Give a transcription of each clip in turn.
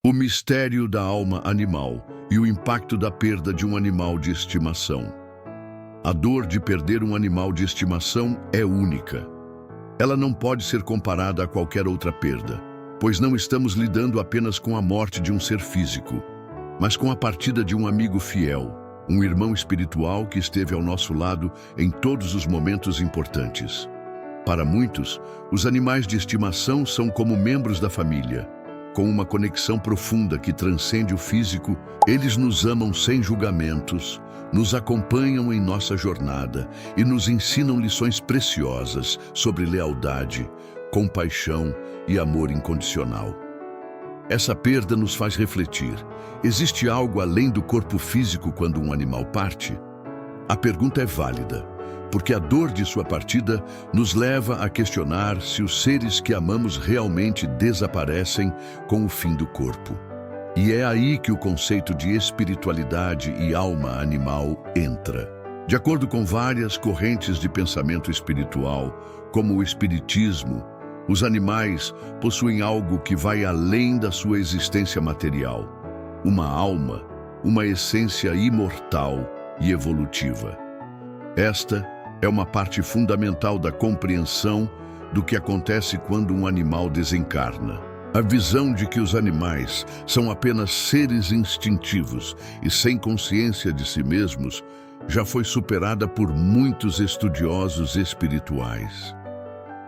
O mistério da alma animal e o impacto da perda de um animal de estimação. A dor de perder um animal de estimação é única. Ela não pode ser comparada a qualquer outra perda, pois não estamos lidando apenas com a morte de um ser físico, mas com a partida de um amigo fiel, um irmão espiritual que esteve ao nosso lado em todos os momentos importantes. Para muitos, os animais de estimação são como membros da família. Com uma conexão profunda que transcende o físico, eles nos amam sem julgamentos, nos acompanham em nossa jornada e nos ensinam lições preciosas sobre lealdade, compaixão e amor incondicional. Essa perda nos faz refletir: existe algo além do corpo físico quando um animal parte? A pergunta é válida, porque a dor de sua partida nos leva a questionar se os seres que amamos realmente desaparecem com o fim do corpo. E é aí que o conceito de espiritualidade e alma animal entra. De acordo com várias correntes de pensamento espiritual, como o espiritismo, os animais possuem algo que vai além da sua existência material, uma alma, uma essência imortal e evolutiva. Esta é uma parte fundamental da compreensão do que acontece quando um animal desencarna. A visão de que os animais são apenas seres instintivos e sem consciência de si mesmos já foi superada por muitos estudiosos espirituais.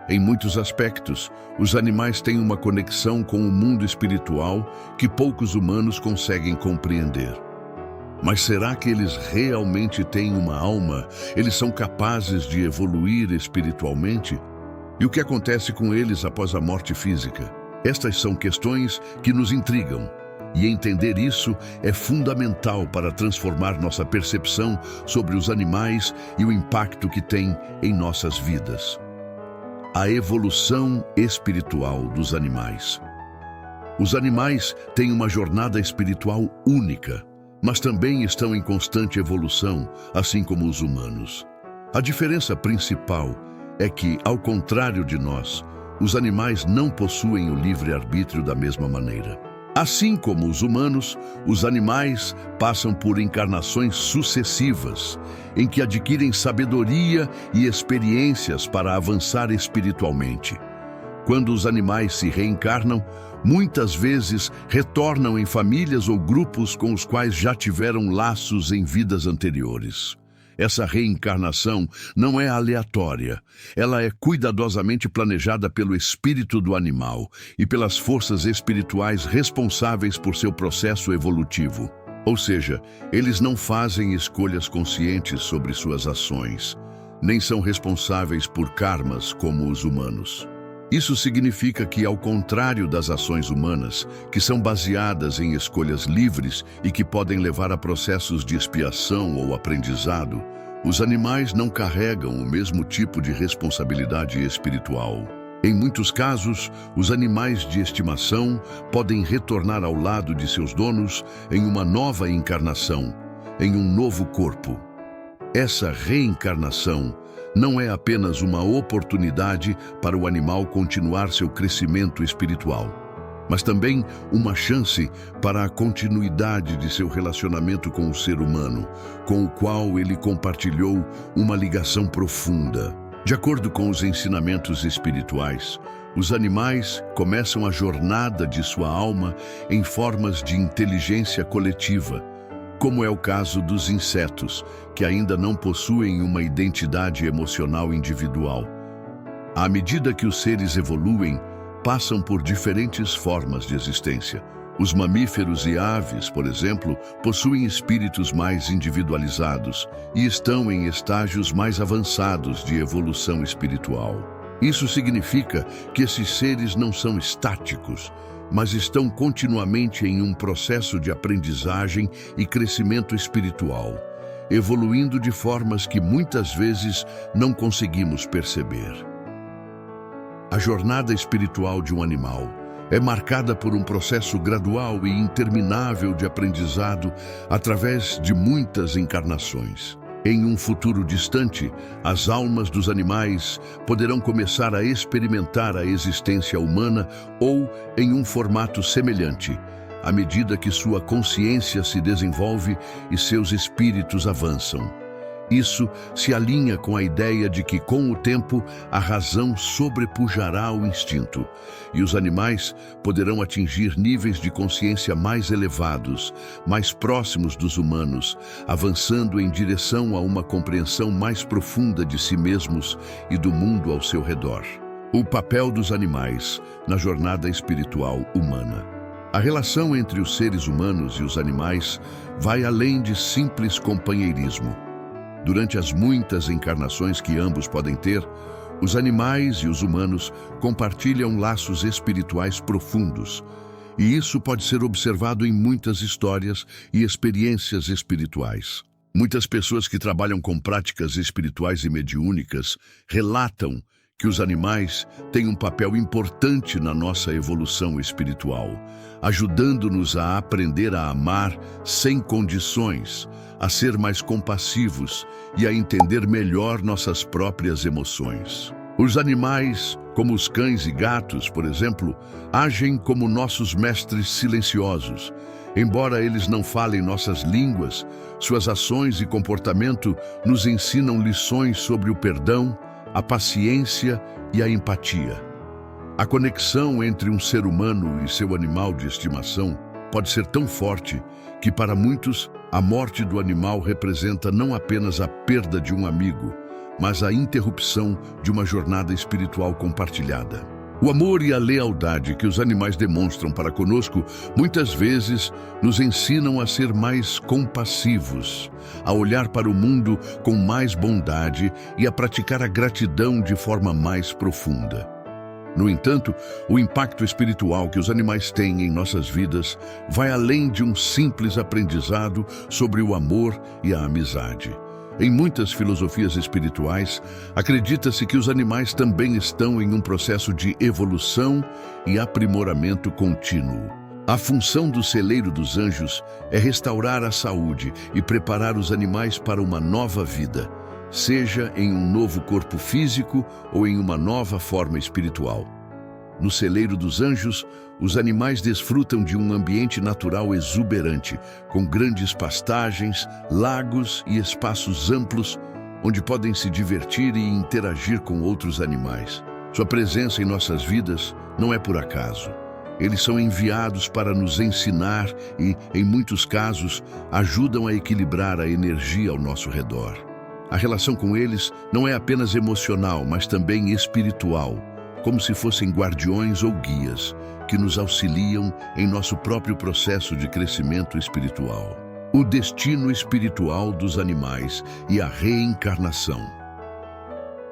Em muitos aspectos, os animais têm uma conexão com o mundo espiritual que poucos humanos conseguem compreender. Mas será que eles realmente têm uma alma? Eles são capazes de evoluir espiritualmente? E o que acontece com eles após a morte física? Estas são questões que nos intrigam, e entender isso é fundamental para transformar nossa percepção sobre os animais e o impacto que têm em nossas vidas. A evolução espiritual dos animais. Os animais têm uma jornada espiritual única, mas também estão em constante evolução, assim como os humanos. A diferença principal é que, ao contrário de nós, os animais não possuem o livre-arbítrio da mesma maneira. Assim como os humanos, os animais passam por encarnações sucessivas, em que adquirem sabedoria e experiências para avançar espiritualmente. Quando os animais se reencarnam, muitas vezes retornam em famílias ou grupos com os quais já tiveram laços em vidas anteriores. Essa reencarnação não é aleatória, ela é cuidadosamente planejada pelo espírito do animal e pelas forças espirituais responsáveis por seu processo evolutivo. Ou seja, eles não fazem escolhas conscientes sobre suas ações, nem são responsáveis por karmas como os humanos. Isso significa que, ao contrário das ações humanas, que são baseadas em escolhas livres e que podem levar a processos de expiação ou aprendizado, os animais não carregam o mesmo tipo de responsabilidade espiritual. Em muitos casos, os animais de estimação podem retornar ao lado de seus donos em uma nova encarnação, em um novo corpo. Essa reencarnação não é apenas uma oportunidade para o animal continuar seu crescimento espiritual, mas também uma chance para a continuidade de seu relacionamento com o ser humano, com o qual ele compartilhou uma ligação profunda. De acordo com os ensinamentos espirituais, os animais começam a jornada de sua alma em formas de inteligência coletiva, como é o caso dos insetos, que ainda não possuem uma identidade emocional individual. À medida que os seres evoluem, passam por diferentes formas de existência. Os mamíferos e aves, por exemplo, possuem espíritos mais individualizados e estão em estágios mais avançados de evolução espiritual. Isso significa que esses seres não são estáticos, mas estão continuamente em um processo de aprendizagem e crescimento espiritual, evoluindo de formas que muitas vezes não conseguimos perceber. A jornada espiritual de um animal é marcada por um processo gradual e interminável de aprendizado através de muitas encarnações. Em um futuro distante, as almas dos animais poderão começar a experimentar a existência humana ou em um formato semelhante, à medida que sua consciência se desenvolve e seus espíritos avançam. Isso se alinha com a ideia de que, com o tempo, a razão sobrepujará o instinto, e os animais poderão atingir níveis de consciência mais elevados, mais próximos dos humanos, avançando em direção a uma compreensão mais profunda de si mesmos e do mundo ao seu redor. O papel dos animais na jornada espiritual humana. A relação entre os seres humanos e os animais vai além de simples companheirismo. Durante as muitas encarnações que ambos podem ter, os animais e os humanos compartilham laços espirituais profundos, e isso pode ser observado em muitas histórias e experiências espirituais. Muitas pessoas que trabalham com práticas espirituais e mediúnicas relatam que os animais têm um papel importante na nossa evolução espiritual, ajudando-nos a aprender a amar sem condições, a ser mais compassivos e a entender melhor nossas próprias emoções. Os animais, como os cães e gatos, por exemplo, agem como nossos mestres silenciosos. Embora eles não falem nossas línguas, suas ações e comportamento nos ensinam lições sobre o perdão, a paciência e a empatia. A conexão entre um ser humano e seu animal de estimação pode ser tão forte que, para muitos, a morte do animal representa não apenas a perda de um amigo, mas a interrupção de uma jornada espiritual compartilhada. O amor e a lealdade que os animais demonstram para conosco muitas vezes nos ensinam a ser mais compassivos, a olhar para o mundo com mais bondade e a praticar a gratidão de forma mais profunda. No entanto, o impacto espiritual que os animais têm em nossas vidas vai além de um simples aprendizado sobre o amor e a amizade. Em muitas filosofias espirituais, acredita-se que os animais também estão em um processo de evolução e aprimoramento contínuo. A função do celeiro dos anjos é restaurar a saúde e preparar os animais para uma nova vida, seja em um novo corpo físico ou em uma nova forma espiritual. No celeiro dos anjos, os animais desfrutam de um ambiente natural exuberante, com grandes pastagens, lagos e espaços amplos, onde podem se divertir e interagir com outros animais. Sua presença em nossas vidas não é por acaso. Eles são enviados para nos ensinar e, em muitos casos, ajudam a equilibrar a energia ao nosso redor. A relação com eles não é apenas emocional, mas também espiritual, como se fossem guardiões ou guias que nos auxiliam em nosso próprio processo de crescimento espiritual. O destino espiritual dos animais e a reencarnação.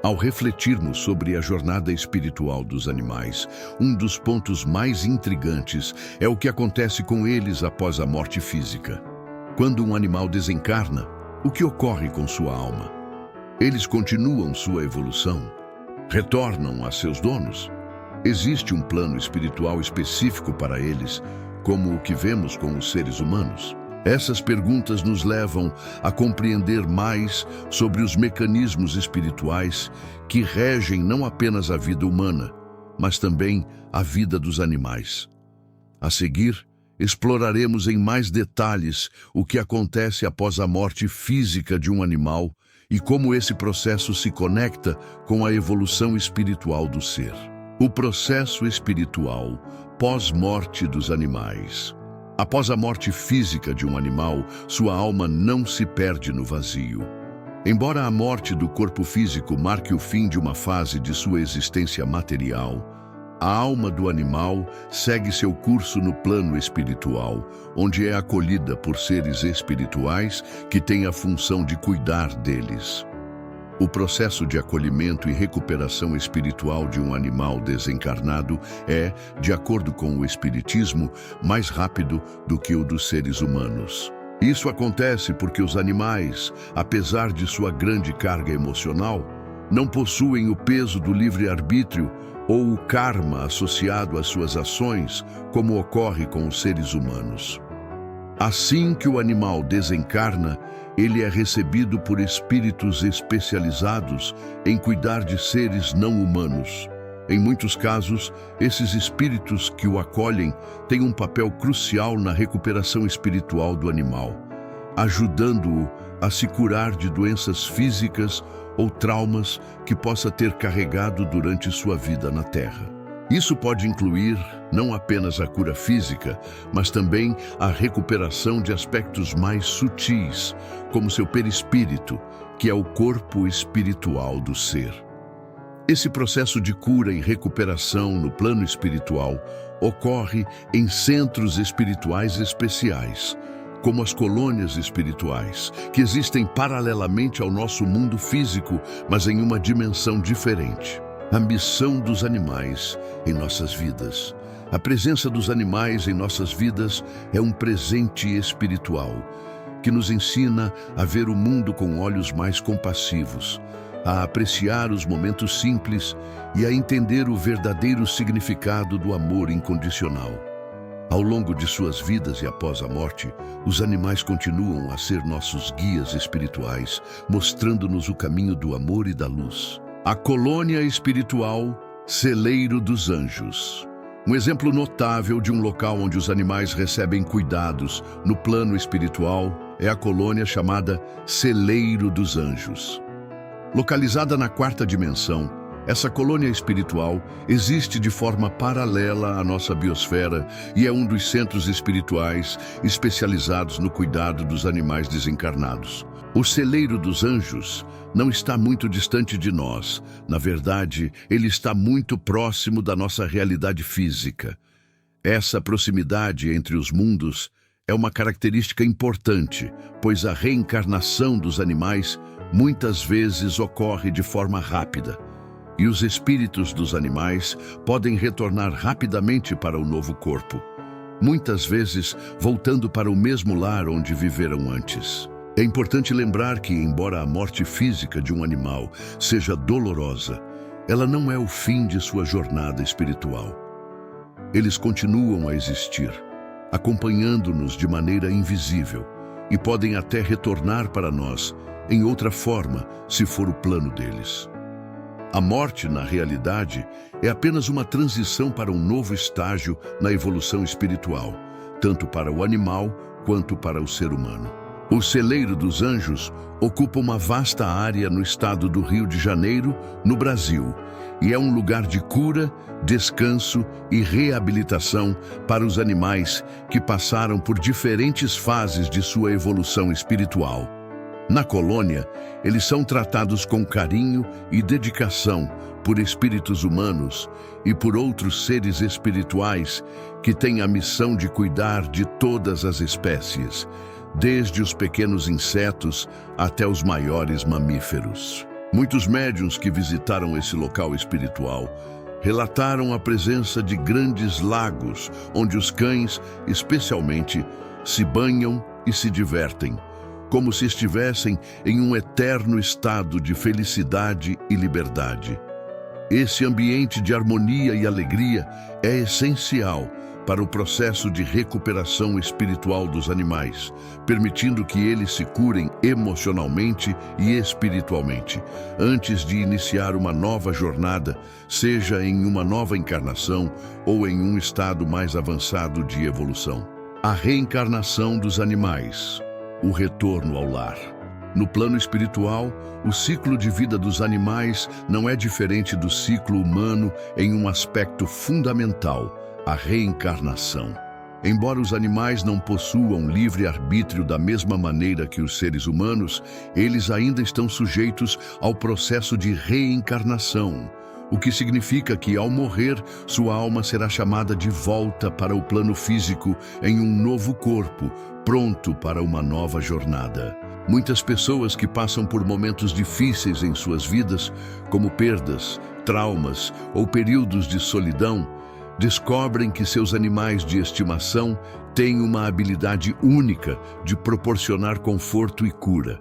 Ao refletirmos sobre a jornada espiritual dos animais, um dos pontos mais intrigantes é o que acontece com eles após a morte física. Quando um animal desencarna, o que ocorre com sua alma? Eles continuam sua evolução? Retornam a seus donos? Existe um plano espiritual específico para eles, como o que vemos com os seres humanos? Essas perguntas nos levam a compreender mais sobre os mecanismos espirituais que regem não apenas a vida humana, mas também a vida dos animais. A seguir, exploraremos em mais detalhes o que acontece após a morte física de um animal e como esse processo se conecta com a evolução espiritual do ser. O processo espiritual pós-morte dos animais. Após a morte física de um animal, sua alma não se perde no vazio. Embora a morte do corpo físico marque o fim de uma fase de sua existência material, a alma do animal segue seu curso no plano espiritual, onde é acolhida por seres espirituais que têm a função de cuidar deles. O processo de acolhimento e recuperação espiritual de um animal desencarnado é, de acordo com o Espiritismo, mais rápido do que o dos seres humanos. Isso acontece porque os animais, apesar de sua grande carga emocional, não possuem o peso do livre-arbítrio ou o karma associado às suas ações, como ocorre com os seres humanos. Assim que o animal desencarna, ele é recebido por espíritos especializados em cuidar de seres não humanos, Em muitos casos, esses espíritos que o acolhem têm um papel crucial na recuperação espiritual do animal, ajudando-o a se curar de doenças físicas ou traumas que possa ter carregado durante sua vida na Terra. Isso pode incluir não apenas a cura física, mas também a recuperação de aspectos mais sutis, como seu perispírito, que é o corpo espiritual do ser. Esse processo de cura e recuperação no plano espiritual ocorre em centros espirituais especiais, como as colônias espirituais, que existem paralelamente ao nosso mundo físico, mas em uma dimensão diferente. A missão dos animais em nossas vidas. A presença dos animais em nossas vidas é um presente espiritual que nos ensina a ver o mundo com olhos mais compassivos, a apreciar os momentos simples e a entender o verdadeiro significado do amor incondicional. Ao longo de suas vidas e após a morte, os animais continuam a ser nossos guias espirituais, mostrando-nos o caminho do amor e da luz. A colônia espiritual, Celeiro dos Anjos. Um exemplo notável de um local onde os animais recebem cuidados no plano espiritual é a colônia chamada Celeiro dos Anjos. Localizada na quarta dimensão, essa colônia espiritual existe de forma paralela à nossa biosfera e é um dos centros espirituais especializados no cuidado dos animais desencarnados. O Celeiro dos Anjos não está muito distante de nós. Na verdade, ele está muito próximo da nossa realidade física. Essa proximidade entre os mundos é uma característica importante, pois a reencarnação dos animais muitas vezes ocorre de forma rápida, e os espíritos dos animais podem retornar rapidamente para o novo corpo, muitas vezes voltando para o mesmo lar onde viveram antes. É importante lembrar que, embora a morte física de um animal seja dolorosa, ela não é o fim de sua jornada espiritual. Eles continuam a existir, acompanhando-nos de maneira invisível, e podem até retornar para nós em outra forma, se for o plano deles. A morte, na realidade, é apenas uma transição para um novo estágio na evolução espiritual, tanto para o animal quanto para o ser humano. O Celeiro dos Anjos ocupa uma vasta área no estado do Rio de Janeiro, no Brasil, e é um lugar de cura, descanso e reabilitação para os animais que passaram por diferentes fases de sua evolução espiritual. Na colônia, eles são tratados com carinho e dedicação por espíritos humanos e por outros seres espirituais que têm a missão de cuidar de todas as espécies, desde os pequenos insetos até os maiores mamíferos. Muitos médiuns que visitaram esse local espiritual relataram a presença de grandes lagos, onde os cães, especialmente, se banham e se divertem, como se estivessem em um eterno estado de felicidade e liberdade. Esse ambiente de harmonia e alegria é essencial para o processo de recuperação espiritual dos animais, permitindo que eles se curem emocionalmente e espiritualmente, antes de iniciar uma nova jornada, seja em uma nova encarnação ou em um estado mais avançado de evolução. A reencarnação dos animais. O retorno ao lar. No plano espiritual, o ciclo de vida dos animais não é diferente do ciclo humano em um aspecto fundamental, a reencarnação. Embora os animais não possuam livre-arbítrio da mesma maneira que os seres humanos, eles ainda estão sujeitos ao processo de reencarnação, o que significa que, ao morrer, sua alma será chamada de volta para o plano físico em um novo corpo, pronto para uma nova jornada. Muitas pessoas que passam por momentos difíceis em suas vidas, como perdas, traumas ou períodos de solidão, descobrem que seus animais de estimação têm uma habilidade única de proporcionar conforto e cura.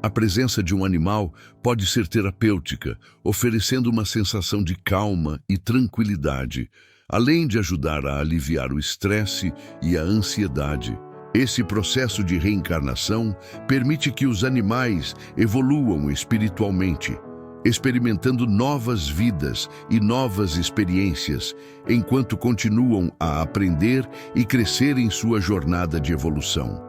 A presença de um animal pode ser terapêutica, oferecendo uma sensação de calma e tranquilidade, além de ajudar a aliviar o estresse e a ansiedade. Esse processo de reencarnação permite que os animais evoluam espiritualmente, experimentando novas vidas e novas experiências, enquanto continuam a aprender e crescer em sua jornada de evolução.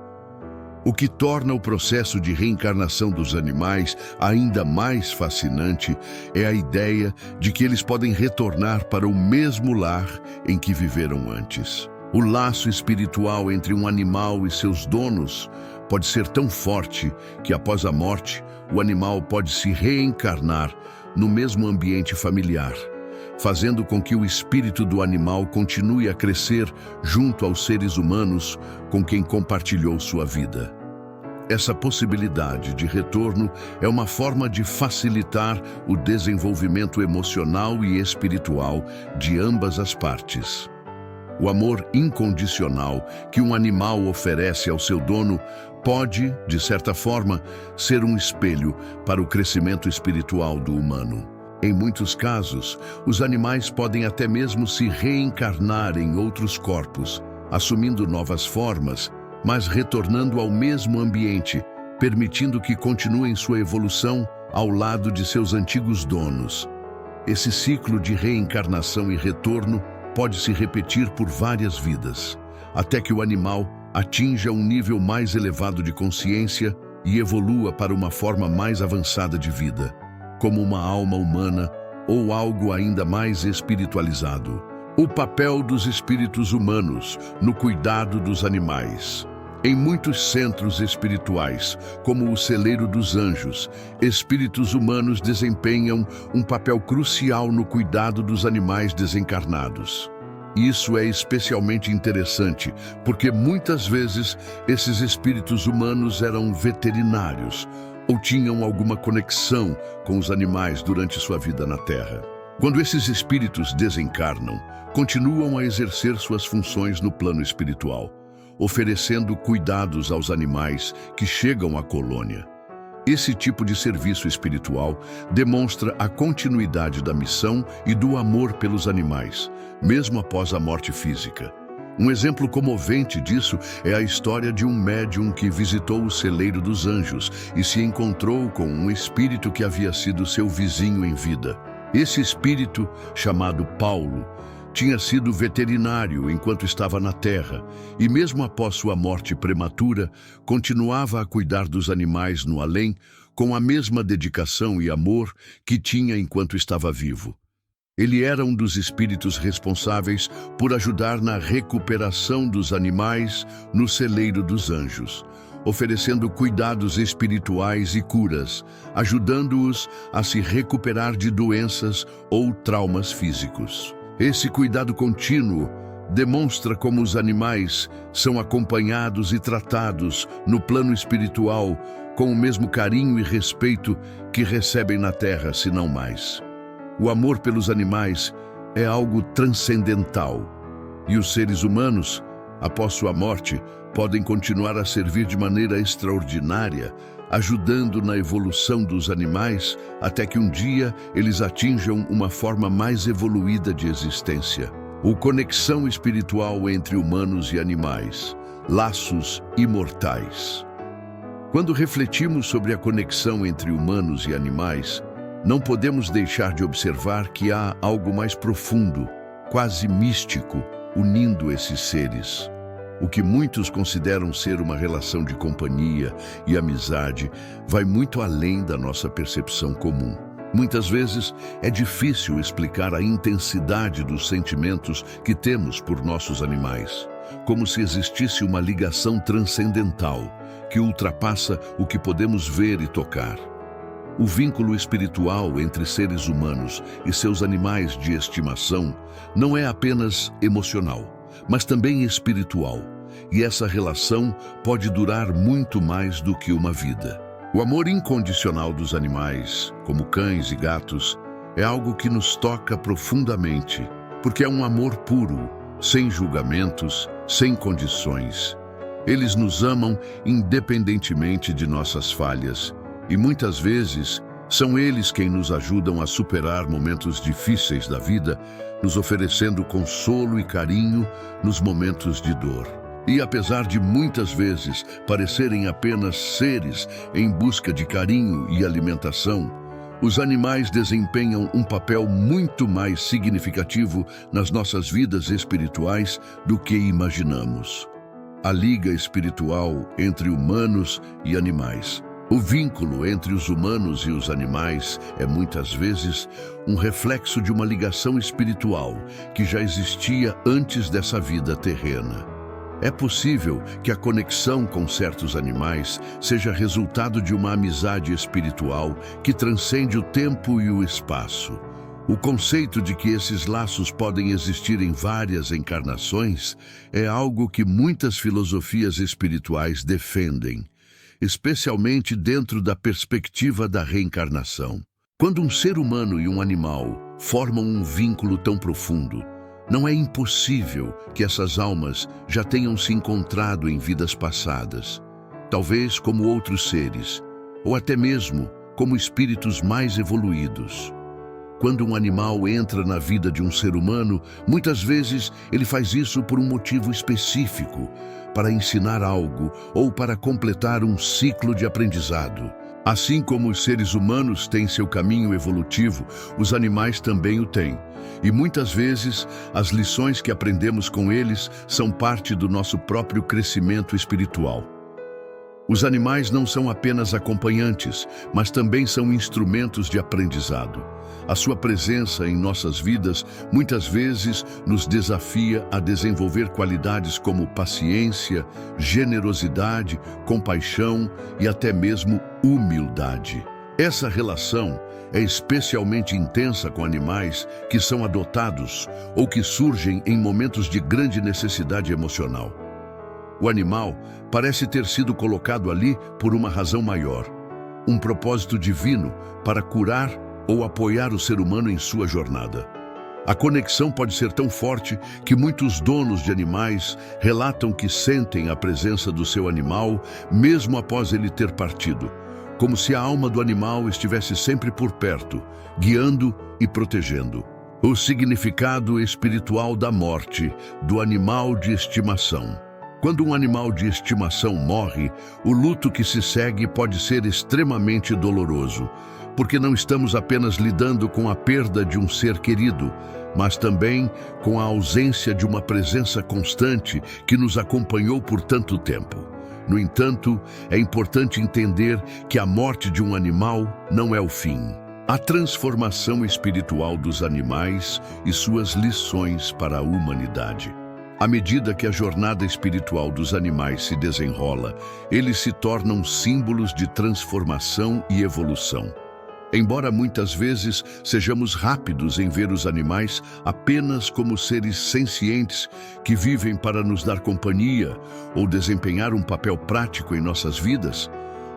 O que torna o processo de reencarnação dos animais ainda mais fascinante é a ideia de que eles podem retornar para o mesmo lar em que viveram antes. O laço espiritual entre um animal e seus donos pode ser tão forte que, após a morte, o animal pode se reencarnar no mesmo ambiente familiar, fazendo com que o espírito do animal continue a crescer junto aos seres humanos com quem compartilhou sua vida. Essa possibilidade de retorno é uma forma de facilitar o desenvolvimento emocional e espiritual de ambas as partes. O amor incondicional que um animal oferece ao seu dono pode, de certa forma, ser um espelho para o crescimento espiritual do humano. Em muitos casos, os animais podem até mesmo se reencarnar em outros corpos, assumindo novas formas, mas retornando ao mesmo ambiente, permitindo que continuem sua evolução ao lado de seus antigos donos. Esse ciclo de reencarnação e retorno pode se repetir por várias vidas, até que o animal atinja um nível mais elevado de consciência e evolua para uma forma mais avançada de vida, como uma alma humana ou algo ainda mais espiritualizado. O papel dos espíritos humanos no cuidado dos animais. Em muitos centros espirituais, como o Celeiro dos Anjos, espíritos humanos desempenham um papel crucial no cuidado dos animais desencarnados. Isso é especialmente interessante, porque muitas vezes esses espíritos humanos eram veterinários ou tinham alguma conexão com os animais durante sua vida na Terra. Quando esses espíritos desencarnam, continuam a exercer suas funções no plano espiritual, oferecendo cuidados aos animais que chegam à colônia. Esse tipo de serviço espiritual demonstra a continuidade da missão e do amor pelos animais, mesmo após a morte física. Um exemplo comovente disso é a história de um médium que visitou o Celeiro dos Anjos e se encontrou com um espírito que havia sido seu vizinho em vida. Esse espírito, chamado Paulo, tinha sido veterinário enquanto estava na Terra e, mesmo após sua morte prematura, continuava a cuidar dos animais no além com a mesma dedicação e amor que tinha enquanto estava vivo. Ele era um dos espíritos responsáveis por ajudar na recuperação dos animais no Celeiro dos Anjos, oferecendo cuidados espirituais e curas, ajudando-os a se recuperar de doenças ou traumas físicos. Esse cuidado contínuo demonstra como os animais são acompanhados e tratados no plano espiritual com o mesmo carinho e respeito que recebem na Terra, se não mais. O amor pelos animais é algo transcendental, e os seres humanos, após sua morte, podem continuar a servir de maneira extraordinária, ajudando na evolução dos animais até que um dia eles atinjam uma forma mais evoluída de existência. A conexão espiritual entre humanos e animais, laços imortais. Quando refletimos sobre a conexão entre humanos e animais, não podemos deixar de observar que há algo mais profundo, quase místico, unindo esses seres. O que muitos consideram ser uma relação de companhia e amizade vai muito além da nossa percepção comum. Muitas vezes é difícil explicar a intensidade dos sentimentos que temos por nossos animais, como se existisse uma ligação transcendental que ultrapassa o que podemos ver e tocar. O vínculo espiritual entre seres humanos e seus animais de estimação não é apenas emocional, mas também espiritual, e essa relação pode durar muito mais do que uma vida. O amor incondicional dos animais, como cães e gatos, é algo que nos toca profundamente, porque é um amor puro, sem julgamentos, sem condições. Eles nos amam independentemente de nossas falhas, e muitas vezes são eles quem nos ajudam a superar momentos difíceis da vida, nos oferecendo consolo e carinho nos momentos de dor. E apesar de muitas vezes parecerem apenas seres em busca de carinho e alimentação, Os animais desempenham um papel muito mais significativo nas nossas vidas espirituais do que imaginamos. A liga espiritual entre humanos e animais. O vínculo entre os humanos e os animais é muitas vezes um reflexo de uma ligação espiritual que já existia antes dessa vida terrena. É possível que a conexão com certos animais seja resultado de uma amizade espiritual que transcende o tempo e o espaço. O conceito de que esses laços podem existir em várias encarnações é algo que muitas filosofias espirituais defendem, especialmente dentro da perspectiva da reencarnação. Quando um ser humano e um animal formam um vínculo tão profundo, não é impossível que essas almas já tenham se encontrado em vidas passadas, talvez como outros seres, ou até mesmo como espíritos mais evoluídos. Quando um animal entra na vida de um ser humano, muitas vezes ele faz isso por um motivo específico, para ensinar algo ou para completar um ciclo de aprendizado. Assim como os seres humanos têm seu caminho evolutivo, os animais também o têm. E muitas vezes, as lições que aprendemos com eles são parte do nosso próprio crescimento espiritual. Os animais não são apenas acompanhantes, mas também são instrumentos de aprendizado. A sua presença em nossas vidas muitas vezes nos desafia a desenvolver qualidades como paciência, generosidade, compaixão e até mesmo humildade. Essa relação é especialmente intensa com animais que são adotados ou que surgem em momentos de grande necessidade emocional. O animal parece ter sido colocado ali por uma razão maior, um propósito divino para curar ou apoiar o ser humano em sua jornada. A conexão pode ser tão forte que muitos donos de animais relatam que sentem a presença do seu animal mesmo após ele ter partido, como se a alma do animal estivesse sempre por perto, guiando e protegendo. O significado espiritual da morte do animal de estimação. Quando um animal de estimação morre, o luto que se segue pode ser extremamente doloroso, porque não estamos apenas lidando com a perda de um ser querido, mas também com a ausência de uma presença constante que nos acompanhou por tanto tempo. No entanto, é importante entender que a morte de um animal não é o fim. A transformação espiritual dos animais e suas lições para a humanidade. À medida que a jornada espiritual dos animais se desenrola, eles se tornam símbolos de transformação e evolução. Embora muitas vezes sejamos rápidos em ver os animais apenas como seres sencientes que vivem para nos dar companhia ou desempenhar um papel prático em nossas vidas,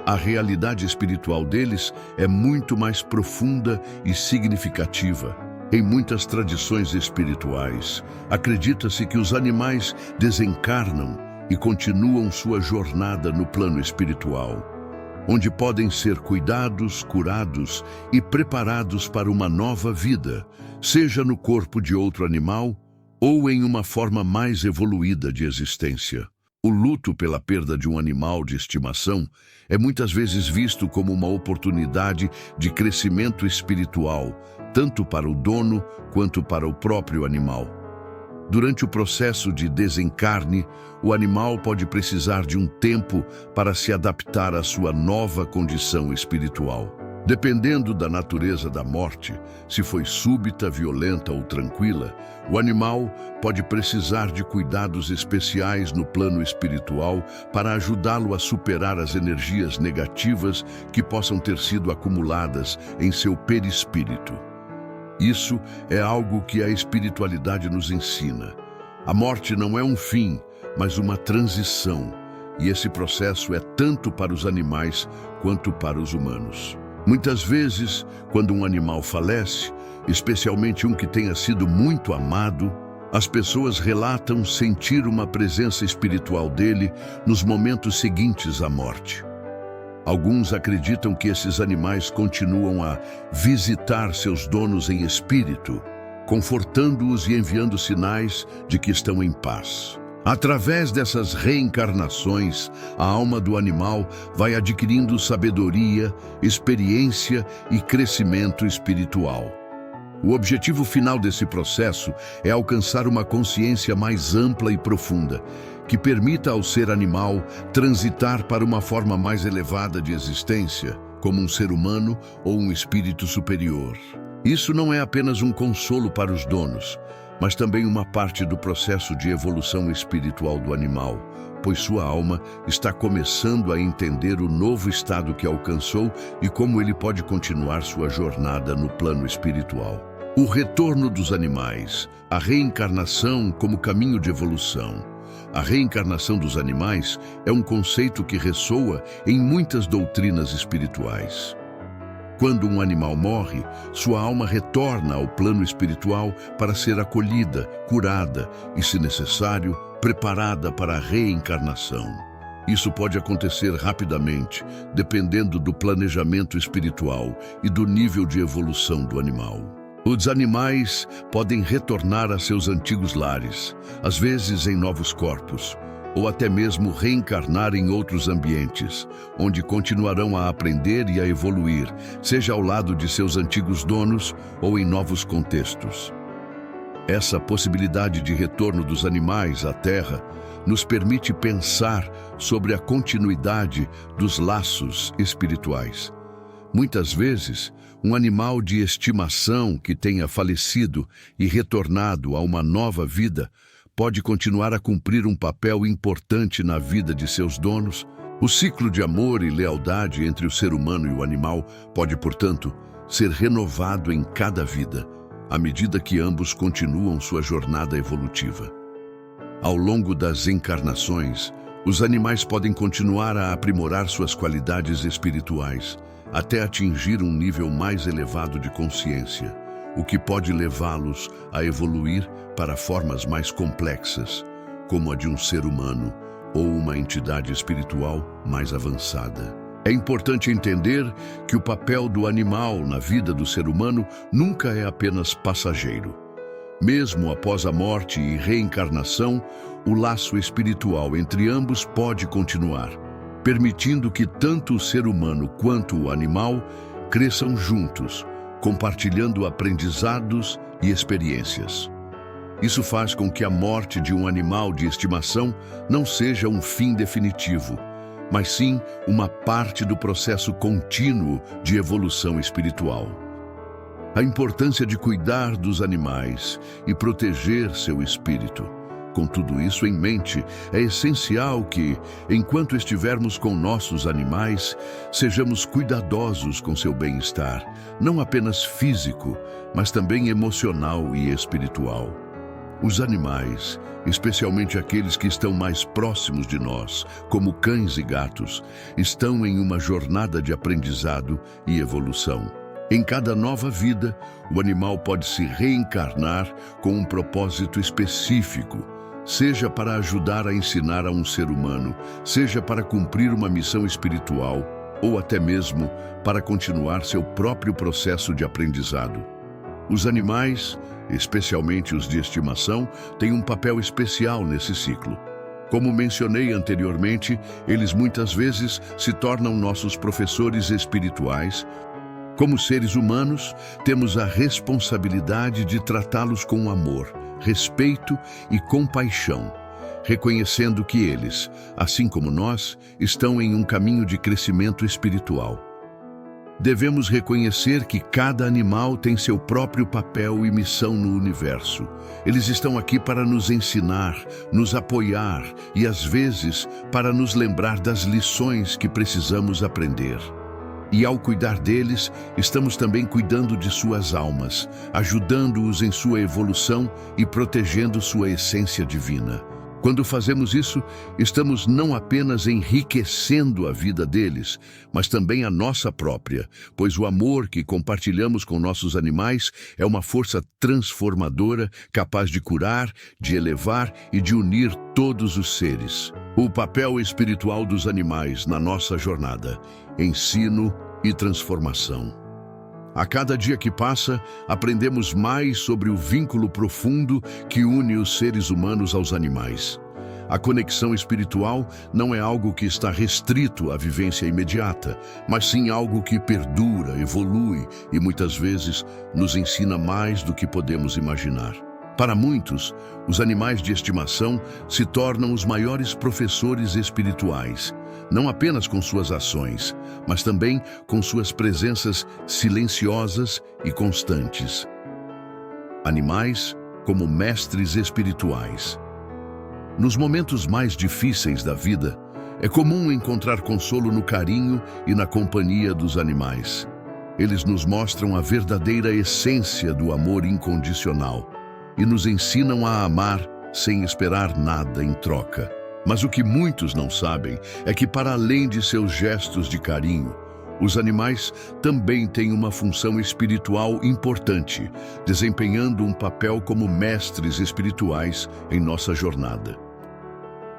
a realidade espiritual deles é muito mais profunda e significativa. Em muitas tradições espirituais, acredita-se que os animais desencarnam e continuam sua jornada no plano espiritual, onde podem ser cuidados, curados e preparados para uma nova vida, seja no corpo de outro animal ou em uma forma mais evoluída de existência. O luto pela perda de um animal de estimação é muitas vezes visto como uma oportunidade de crescimento espiritual, tanto para o dono quanto para o próprio animal. Durante o processo de desencarne, o animal pode precisar de um tempo para se adaptar à sua nova condição espiritual. Dependendo da natureza da morte, se foi súbita, violenta ou tranquila, o animal pode precisar de cuidados especiais no plano espiritual para ajudá-lo a superar as energias negativas que possam ter sido acumuladas em seu perispírito. Isso é algo que a espiritualidade nos ensina. A morte não é um fim, mas uma transição, e esse processo é tanto para os animais quanto para os humanos. Muitas vezes, quando um animal falece, especialmente um que tenha sido muito amado, as pessoas relatam sentir uma presença espiritual dele nos momentos seguintes à morte. Alguns acreditam que esses animais continuam a visitar seus donos em espírito, confortando-os e enviando sinais de que estão em paz. Através dessas reencarnações, a alma do animal vai adquirindo sabedoria, experiência e crescimento espiritual. O objetivo final desse processo é alcançar uma consciência mais ampla e profunda, que permita ao ser animal transitar para uma forma mais elevada de existência, como um ser humano ou um espírito superior. Isso não é apenas um consolo para os donos, mas também uma parte do processo de evolução espiritual do animal, pois sua alma está começando a entender o novo estado que alcançou e como ele pode continuar sua jornada no plano espiritual. O retorno dos animais, a reencarnação como caminho de evolução. A reencarnação dos animais é um conceito que ressoa em muitas doutrinas espirituais. Quando um animal morre, sua alma retorna ao plano espiritual para ser acolhida, curada e, se necessário, preparada para a reencarnação. Isso pode acontecer rapidamente, dependendo do planejamento espiritual e do nível de evolução do animal. Os animais podem retornar a seus antigos lares, às vezes em novos corpos, ou até mesmo reencarnar em outros ambientes, onde continuarão a aprender e a evoluir, seja ao lado de seus antigos donos ou em novos contextos. Essa possibilidade de retorno dos animais à Terra nos permite pensar sobre a continuidade dos laços espirituais. Muitas vezes, um animal de estimação que tenha falecido e retornado a uma nova vida pode continuar a cumprir um papel importante na vida de seus donos. O ciclo de amor e lealdade entre o ser humano e o animal pode, portanto, ser renovado em cada vida, à medida que ambos continuam sua jornada evolutiva. Ao longo das encarnações, os animais podem continuar a aprimorar suas qualidades espirituais, até atingir um nível mais elevado de consciência, o que pode levá-los a evoluir para formas mais complexas, como a de um ser humano ou uma entidade espiritual mais avançada. É importante entender que o papel do animal na vida do ser humano nunca é apenas passageiro. Mesmo após a morte e reencarnação, o laço espiritual entre ambos pode continuar, permitindo que tanto o ser humano quanto o animal cresçam juntos, compartilhando aprendizados e experiências. Isso faz com que a morte de um animal de estimação não seja um fim definitivo, mas sim uma parte do processo contínuo de evolução espiritual. A importância de cuidar dos animais e proteger seu espírito. Com tudo isso em mente, é essencial que, enquanto estivermos com nossos animais, sejamos cuidadosos com seu bem-estar, não apenas físico, mas também emocional e espiritual. Os animais, especialmente aqueles que estão mais próximos de nós, como cães e gatos, estão em uma jornada de aprendizado e evolução. Em cada nova vida, o animal pode se reencarnar com um propósito específico, seja para ajudar a ensinar a um ser humano, seja para cumprir uma missão espiritual, ou até mesmo para continuar seu próprio processo de aprendizado. Os animais, especialmente os de estimação, têm um papel especial nesse ciclo. Como mencionei anteriormente, eles muitas vezes se tornam nossos professores espirituais. Como seres humanos, temos a responsabilidade de tratá-los com amor, respeito e compaixão, reconhecendo que eles, assim como nós, estão em um caminho de crescimento espiritual. Devemos reconhecer que cada animal tem seu próprio papel e missão no universo. Eles estão aqui para nos ensinar, nos apoiar e, às vezes, para nos lembrar das lições que precisamos aprender. E ao cuidar deles, estamos também cuidando de suas almas, ajudando-os em sua evolução e protegendo sua essência divina. Quando fazemos isso, estamos não apenas enriquecendo a vida deles, mas também a nossa própria, pois o amor que compartilhamos com nossos animais é uma força transformadora capaz de curar, de elevar e de unir todos os seres. O papel espiritual dos animais na nossa jornada: ensino e transformação. A cada dia que passa, aprendemos mais sobre o vínculo profundo que une os seres humanos aos animais. A conexão espiritual não é algo que está restrito à vivência imediata, mas sim algo que perdura, evolui e muitas vezes nos ensina mais do que podemos imaginar. Para muitos, os animais de estimação se tornam os maiores professores espirituais, não apenas com suas ações, mas também com suas presenças silenciosas e constantes. Animais como mestres espirituais. Nos momentos mais difíceis da vida, é comum encontrar consolo no carinho e na companhia dos animais. Eles nos mostram a verdadeira essência do amor incondicional e nos ensinam a amar sem esperar nada em troca. Mas o que muitos não sabem é que, para além de seus gestos de carinho, os animais também têm uma função espiritual importante, desempenhando um papel como mestres espirituais em nossa jornada.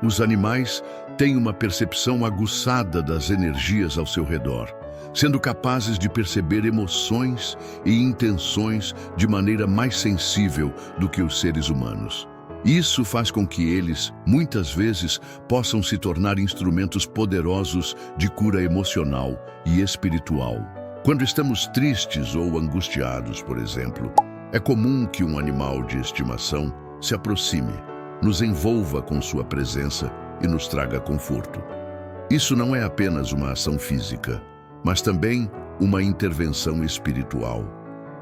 Os animais têm uma percepção aguçada das energias ao seu redor, sendo capazes de perceber emoções e intenções de maneira mais sensível do que os seres humanos. Isso faz com que eles, muitas vezes, possam se tornar instrumentos poderosos de cura emocional e espiritual. Quando estamos tristes ou angustiados, por exemplo, é comum que um animal de estimação se aproxime, nos envolva com sua presença e nos traga conforto. Isso não é apenas uma ação física, mas também uma intervenção espiritual,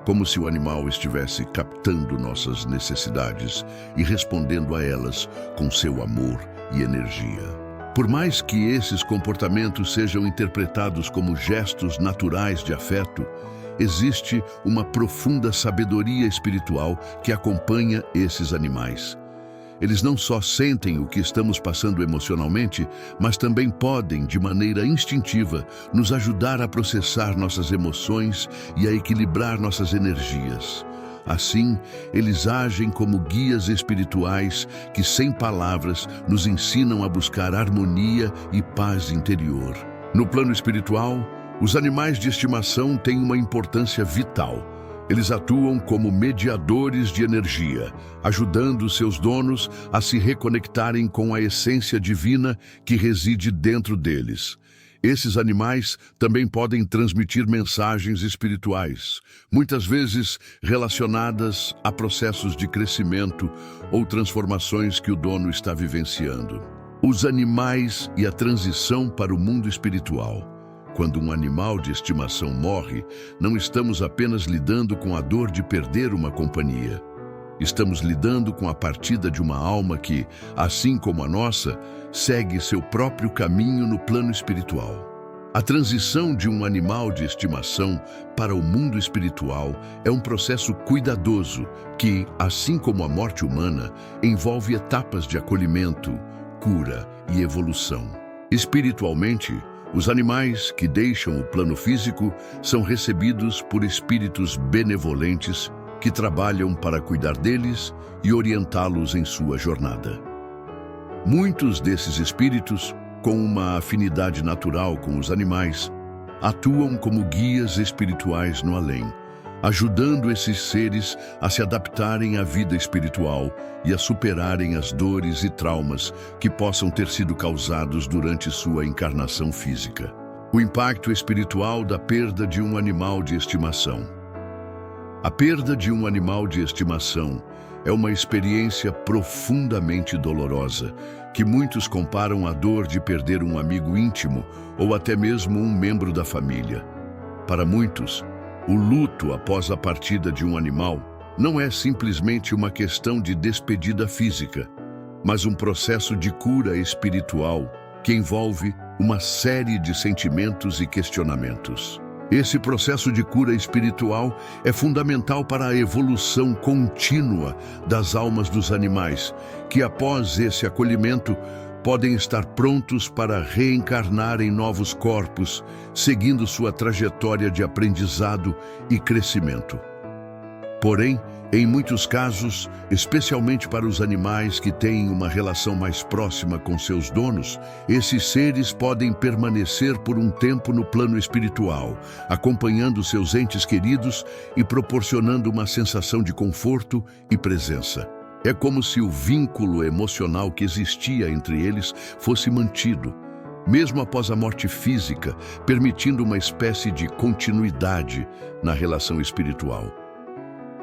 como se o animal estivesse captando nossas necessidades e respondendo a elas com seu amor e energia. Por mais que esses comportamentos sejam interpretados como gestos naturais de afeto, existe uma profunda sabedoria espiritual que acompanha esses animais. Eles não só sentem o que estamos passando emocionalmente, mas também podem, de maneira instintiva, nos ajudar a processar nossas emoções e a equilibrar nossas energias. Assim, eles agem como guias espirituais que, sem palavras, nos ensinam a buscar harmonia e paz interior. No plano espiritual, os animais de estimação têm uma importância vital. Eles atuam como mediadores de energia, ajudando seus donos a se reconectarem com a essência divina que reside dentro deles. Esses animais também podem transmitir mensagens espirituais, muitas vezes relacionadas a processos de crescimento ou transformações que o dono está vivenciando. Os animais e a transição para o mundo espiritual. Quando um animal de estimação morre, não estamos apenas lidando com a dor de perder uma companhia. Estamos lidando com a partida de uma alma que, assim como a nossa, segue seu próprio caminho no plano espiritual. A transição de um animal de estimação para o mundo espiritual é um processo cuidadoso que, assim como a morte humana, envolve etapas de acolhimento, cura e evolução. Espiritualmente, os animais que deixam o plano físico são recebidos por espíritos benevolentes que trabalham para cuidar deles e orientá-los em sua jornada. Muitos desses espíritos, com uma afinidade natural com os animais, atuam como guias espirituais no além, ajudando esses seres a se adaptarem à vida espiritual e a superarem as dores e traumas que possam ter sido causados durante sua encarnação física. O impacto espiritual da perda de um animal de estimação. A perda de um animal de estimação é uma experiência profundamente dolorosa, que muitos comparam à dor de perder um amigo íntimo ou até mesmo um membro da família. Para muitos, o luto após a partida de um animal não é simplesmente uma questão de despedida física, mas um processo de cura espiritual que envolve uma série de sentimentos e questionamentos. Esse processo de cura espiritual é fundamental para a evolução contínua das almas dos animais, que após esse acolhimento podem estar prontos para reencarnar em novos corpos, seguindo sua trajetória de aprendizado e crescimento. Porém, em muitos casos, especialmente para os animais que têm uma relação mais próxima com seus donos, esses seres podem permanecer por um tempo no plano espiritual, acompanhando seus entes queridos e proporcionando uma sensação de conforto e presença. É como se o vínculo emocional que existia entre eles fosse mantido, mesmo após a morte física, permitindo uma espécie de continuidade na relação espiritual.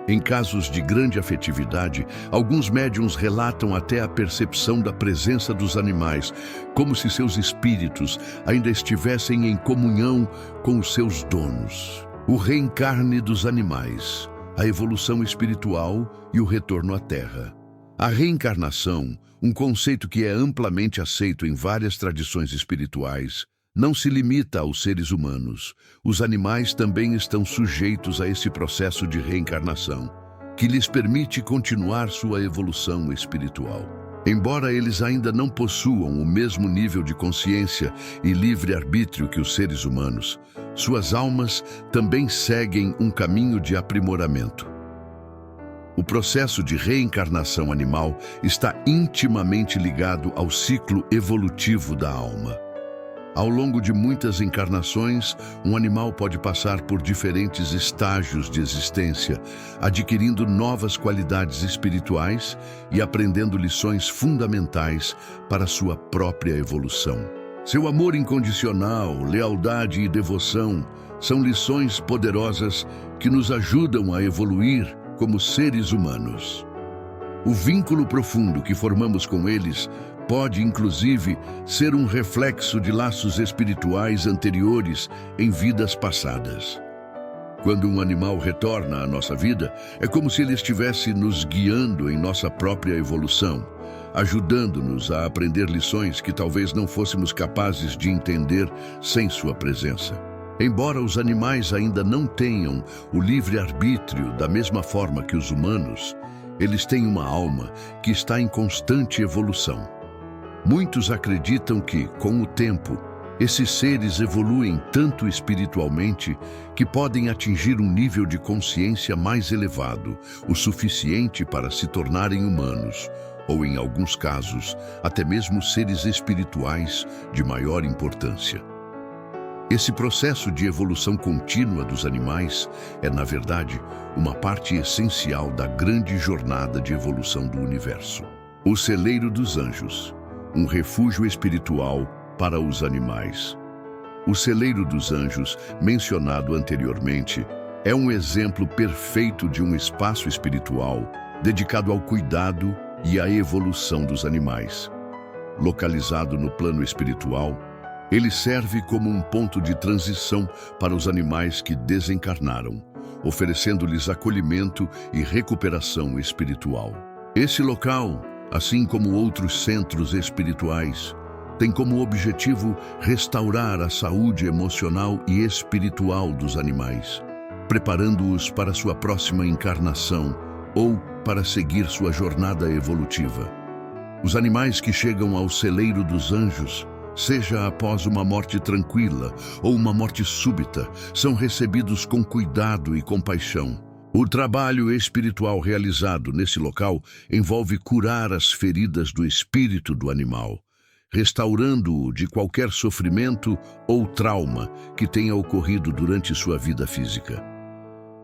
Em casos de grande afetividade, alguns médiuns relatam até a percepção da presença dos animais, como se seus espíritos ainda estivessem em comunhão com os seus donos. O reencarne dos animais, a evolução espiritual e o retorno à Terra. A reencarnação, um conceito que é amplamente aceito em várias tradições espirituais, não se limita aos seres humanos. Os animais também estão sujeitos a esse processo de reencarnação, que lhes permite continuar sua evolução espiritual. Embora eles ainda não possuam o mesmo nível de consciência e livre-arbítrio que os seres humanos, suas almas também seguem um caminho de aprimoramento. O processo de reencarnação animal está intimamente ligado ao ciclo evolutivo da alma. Ao longo de muitas encarnações, um animal pode passar por diferentes estágios de existência, adquirindo novas qualidades espirituais e aprendendo lições fundamentais para sua própria evolução. Seu amor incondicional, lealdade e devoção são lições poderosas que nos ajudam a evoluir como seres humanos. O vínculo profundo que formamos com eles pode, inclusive, ser um reflexo de laços espirituais anteriores em vidas passadas. Quando um animal retorna à nossa vida, é como se ele estivesse nos guiando em nossa própria evolução, ajudando-nos a aprender lições que talvez não fôssemos capazes de entender sem sua presença. Embora os animais ainda não tenham o livre-arbítrio da mesma forma que os humanos, eles têm uma alma que está em constante evolução. Muitos acreditam que, com o tempo, esses seres evoluem tanto espiritualmente que podem atingir um nível de consciência mais elevado, o suficiente para se tornarem humanos, ou, em alguns casos, até mesmo seres espirituais de maior importância. Esse processo de evolução contínua dos animais é, na verdade, uma parte essencial da grande jornada de evolução do universo. O celeiro dos anjos, um refúgio espiritual para os animais. O celeiro dos anjos, mencionado anteriormente, é um exemplo perfeito de um espaço espiritual dedicado ao cuidado e à evolução dos animais. Localizado no plano espiritual, ele serve como um ponto de transição para os animais que desencarnaram, oferecendo-lhes acolhimento e recuperação espiritual. Esse local, assim como outros centros espirituais, tem como objetivo restaurar a saúde emocional e espiritual dos animais, preparando-os para sua próxima encarnação ou para seguir sua jornada evolutiva. Os animais que chegam ao celeiro dos anjos, seja após uma morte tranquila ou uma morte súbita, são recebidos com cuidado e compaixão. O trabalho espiritual realizado nesse local envolve curar as feridas do espírito do animal, restaurando-o de qualquer sofrimento ou trauma que tenha ocorrido durante sua vida física.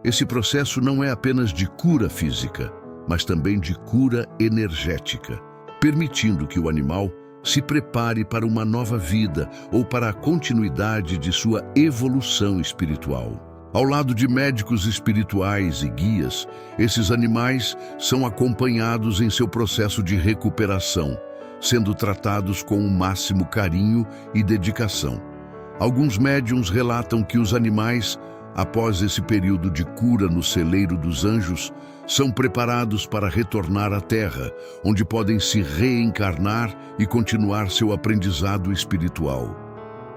Esse processo não é apenas de cura física, mas também de cura energética, permitindo que o animal se prepare para uma nova vida ou para a continuidade de sua evolução espiritual. Ao lado de médicos espirituais e guias, esses animais são acompanhados em seu processo de recuperação, sendo tratados com o máximo carinho e dedicação. Alguns médiuns relatam que os animais, após esse período de cura no celeiro dos anjos, são preparados para retornar à Terra, onde podem se reencarnar e continuar seu aprendizado espiritual.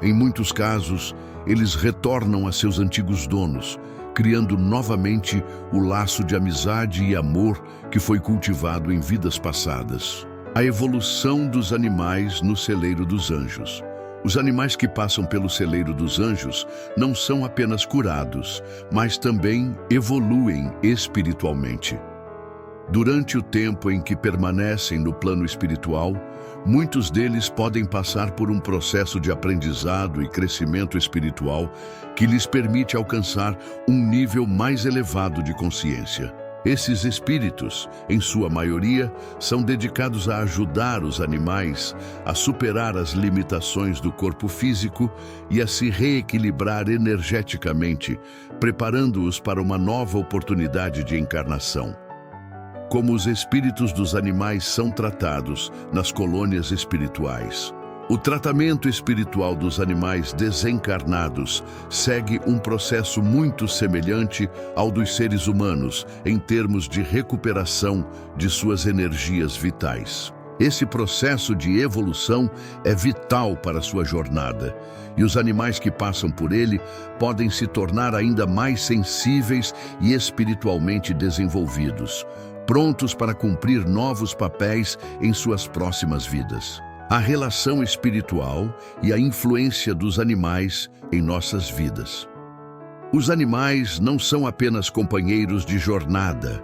Em muitos casos, eles retornam a seus antigos donos, criando novamente o laço de amizade e amor que foi cultivado em vidas passadas. A evolução dos animais no celeiro dos anjos. Os animais que passam pelo celeiro dos anjos não são apenas curados, mas também evoluem espiritualmente. Durante o tempo em que permanecem no plano espiritual, muitos deles podem passar por um processo de aprendizado e crescimento espiritual que lhes permite alcançar um nível mais elevado de consciência. Esses espíritos, em sua maioria, são dedicados a ajudar os animais a superar as limitações do corpo físico e a se reequilibrar energeticamente, preparando-os para uma nova oportunidade de encarnação. Como os espíritos dos animais são tratados nas colônias espirituais. O tratamento espiritual dos animais desencarnados segue um processo muito semelhante ao dos seres humanos em termos de recuperação de suas energias vitais. Esse processo de evolução é vital para sua jornada, e os animais que passam por ele podem se tornar ainda mais sensíveis e espiritualmente desenvolvidos, prontos para cumprir novos papéis em suas próximas vidas. A relação espiritual e a influência dos animais em nossas vidas. Os animais não são apenas companheiros de jornada,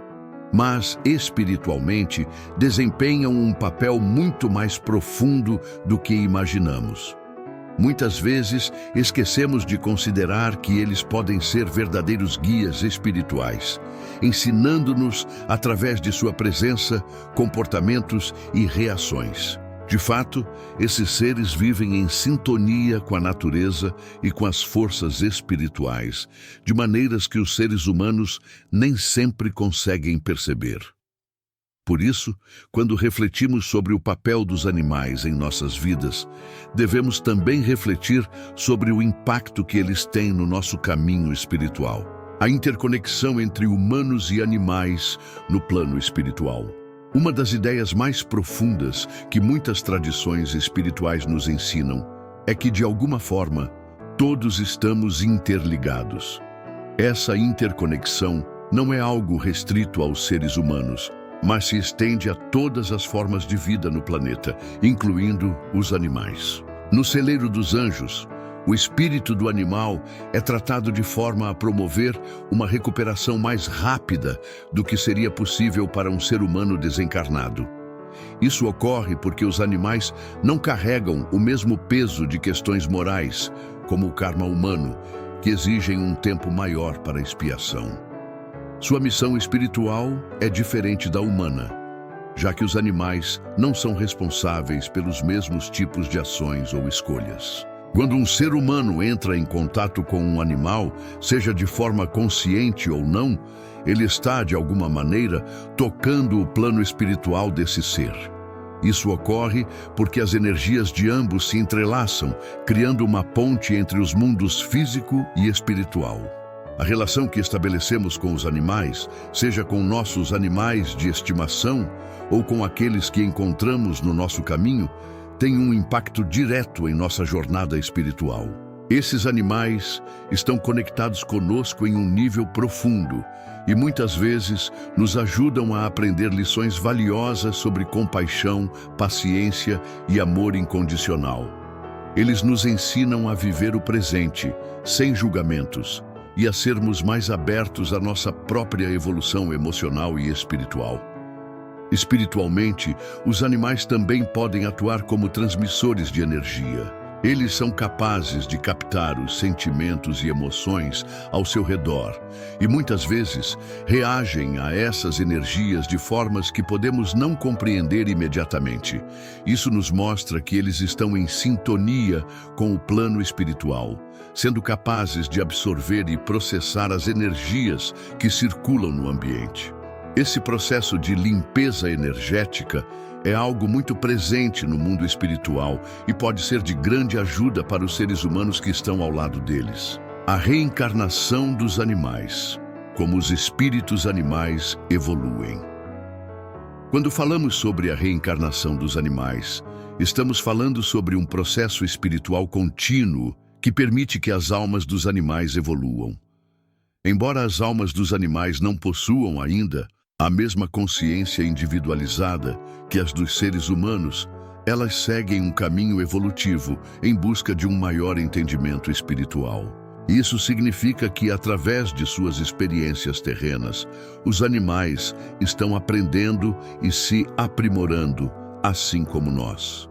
mas, espiritualmente, desempenham um papel muito mais profundo do que imaginamos. Muitas vezes, esquecemos de considerar que eles podem ser verdadeiros guias espirituais, ensinando-nos através de sua presença, comportamentos e reações. De fato, esses seres vivem em sintonia com a natureza e com as forças espirituais, de maneiras que os seres humanos nem sempre conseguem perceber. Por isso, quando refletimos sobre o papel dos animais em nossas vidas, devemos também refletir sobre o impacto que eles têm no nosso caminho espiritual. A interconexão entre humanos e animais no plano espiritual. Uma das ideias mais profundas que muitas tradições espirituais nos ensinam é que, de alguma forma, todos estamos interligados. Essa interconexão não é algo restrito aos seres humanos, mas se estende a todas as formas de vida no planeta, incluindo os animais. No celeiro dos anjos, o espírito do animal é tratado de forma a promover uma recuperação mais rápida do que seria possível para um ser humano desencarnado. Isso ocorre porque os animais não carregam o mesmo peso de questões morais, como o karma humano, que exigem um tempo maior para a expiação. Sua missão espiritual é diferente da humana, já que os animais não são responsáveis pelos mesmos tipos de ações ou escolhas. Quando um ser humano entra em contato com um animal, seja de forma consciente ou não, ele está, de alguma maneira, tocando o plano espiritual desse ser. Isso ocorre porque as energias de ambos se entrelaçam, criando uma ponte entre os mundos físico e espiritual. A relação que estabelecemos com os animais, seja com nossos animais de estimação ou com aqueles que encontramos no nosso caminho, tem um impacto direto em nossa jornada espiritual. Esses animais estão conectados conosco em um nível profundo e muitas vezes nos ajudam a aprender lições valiosas sobre compaixão, paciência e amor incondicional. Eles nos ensinam a viver o presente, sem julgamentos, e a sermos mais abertos à nossa própria evolução emocional e espiritual. Espiritualmente, os animais também podem atuar como transmissores de energia. Eles são capazes de captar os sentimentos e emoções ao seu redor e muitas vezes reagem a essas energias de formas que podemos não compreender imediatamente. Isso nos mostra que eles estão em sintonia com o plano espiritual, sendo capazes de absorver e processar as energias que circulam no ambiente. Esse processo de limpeza energética é algo muito presente no mundo espiritual e pode ser de grande ajuda para os seres humanos que estão ao lado deles. A reencarnação dos animais, como os espíritos animais evoluem. Quando falamos sobre a reencarnação dos animais, estamos falando sobre um processo espiritual contínuo que permite que as almas dos animais evoluam. Embora as almas dos animais não possuam ainda a mesma consciência individualizada que as dos seres humanos, elas seguem um caminho evolutivo em busca de um maior entendimento espiritual. Isso significa que, através de suas experiências terrenas, os animais estão aprendendo e se aprimorando, assim como nós.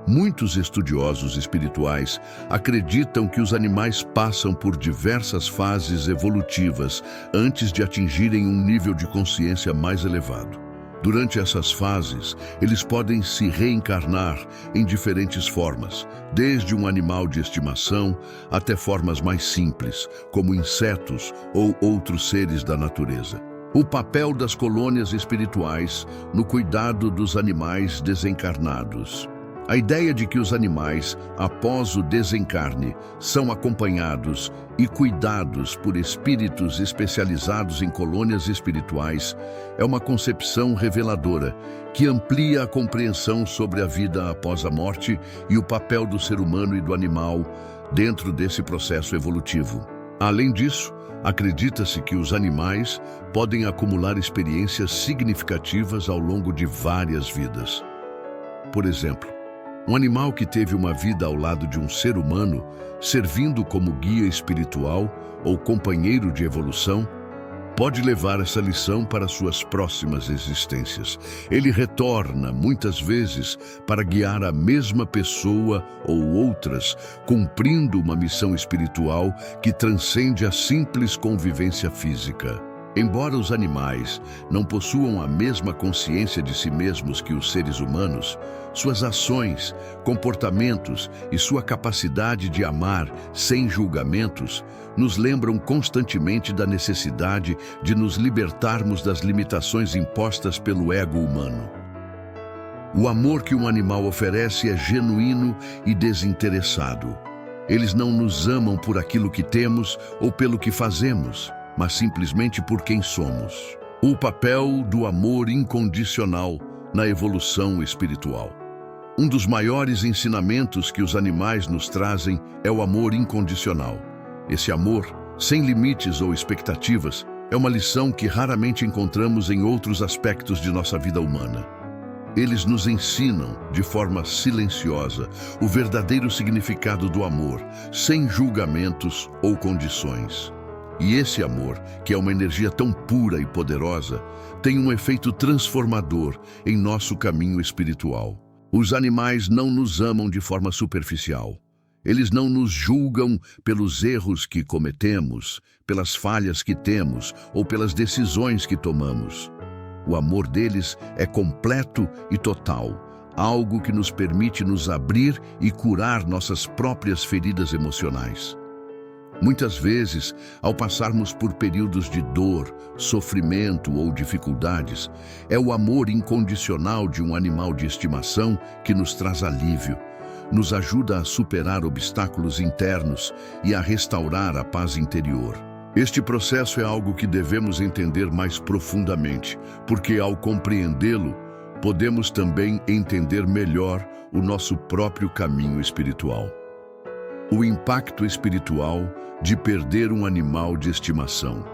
Muitos estudiosos espirituais acreditam que os animais passam por diversas fases evolutivas antes de atingirem um nível de consciência mais elevado. Durante essas fases, eles podem se reencarnar em diferentes formas, desde um animal de estimação até formas mais simples, como insetos ou outros seres da natureza. O papel das colônias espirituais no cuidado dos animais desencarnados. A ideia de que os animais, após o desencarne, são acompanhados e cuidados por espíritos especializados em colônias espirituais é uma concepção reveladora que amplia a compreensão sobre a vida após a morte e o papel do ser humano e do animal dentro desse processo evolutivo. Além disso, acredita-se que os animais podem acumular experiências significativas ao longo de várias vidas. Por exemplo, um animal que teve uma vida ao lado de um ser humano, servindo como guia espiritual ou companheiro de evolução, pode levar essa lição para suas próximas existências. Ele retorna, muitas vezes, para guiar a mesma pessoa ou outras, cumprindo uma missão espiritual que transcende a simples convivência física. Embora os animais não possuam a mesma consciência de si mesmos que os seres humanos, suas ações, comportamentos e sua capacidade de amar sem julgamentos nos lembram constantemente da necessidade de nos libertarmos das limitações impostas pelo ego humano. O amor que um animal oferece é genuíno e desinteressado. Eles não nos amam por aquilo que temos ou pelo que fazemos, mas simplesmente por quem somos. O papel do amor incondicional na evolução espiritual. Um dos maiores ensinamentos que os animais nos trazem é o amor incondicional. Esse amor, sem limites ou expectativas, é uma lição que raramente encontramos em outros aspectos de nossa vida humana. Eles nos ensinam, de forma silenciosa, o verdadeiro significado do amor, sem julgamentos ou condições. E esse amor, que é uma energia tão pura e poderosa, tem um efeito transformador em nosso caminho espiritual. Os animais não nos amam de forma superficial. Eles não nos julgam pelos erros que cometemos, pelas falhas que temos ou pelas decisões que tomamos. O amor deles é completo e total, algo que nos permite nos abrir e curar nossas próprias feridas emocionais. Muitas vezes, ao passarmos por períodos de dor, sofrimento ou dificuldades, é o amor incondicional de um animal de estimação que nos traz alívio, nos ajuda a superar obstáculos internos e a restaurar a paz interior. Este processo é algo que devemos entender mais profundamente, porque ao compreendê-lo, podemos também entender melhor o nosso próprio caminho espiritual. O impacto espiritual de perder um animal de estimação.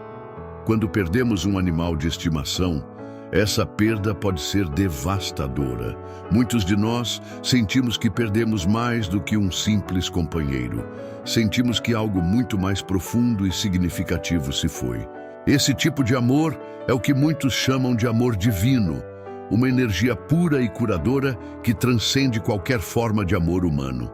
Quando perdemos um animal de estimação, essa perda pode ser devastadora. Muitos de nós sentimos que perdemos mais do que um simples companheiro. Sentimos que algo muito mais profundo e significativo se foi. Esse tipo de amor é o que muitos chamam de amor divino, uma energia pura e curadora que transcende qualquer forma de amor humano.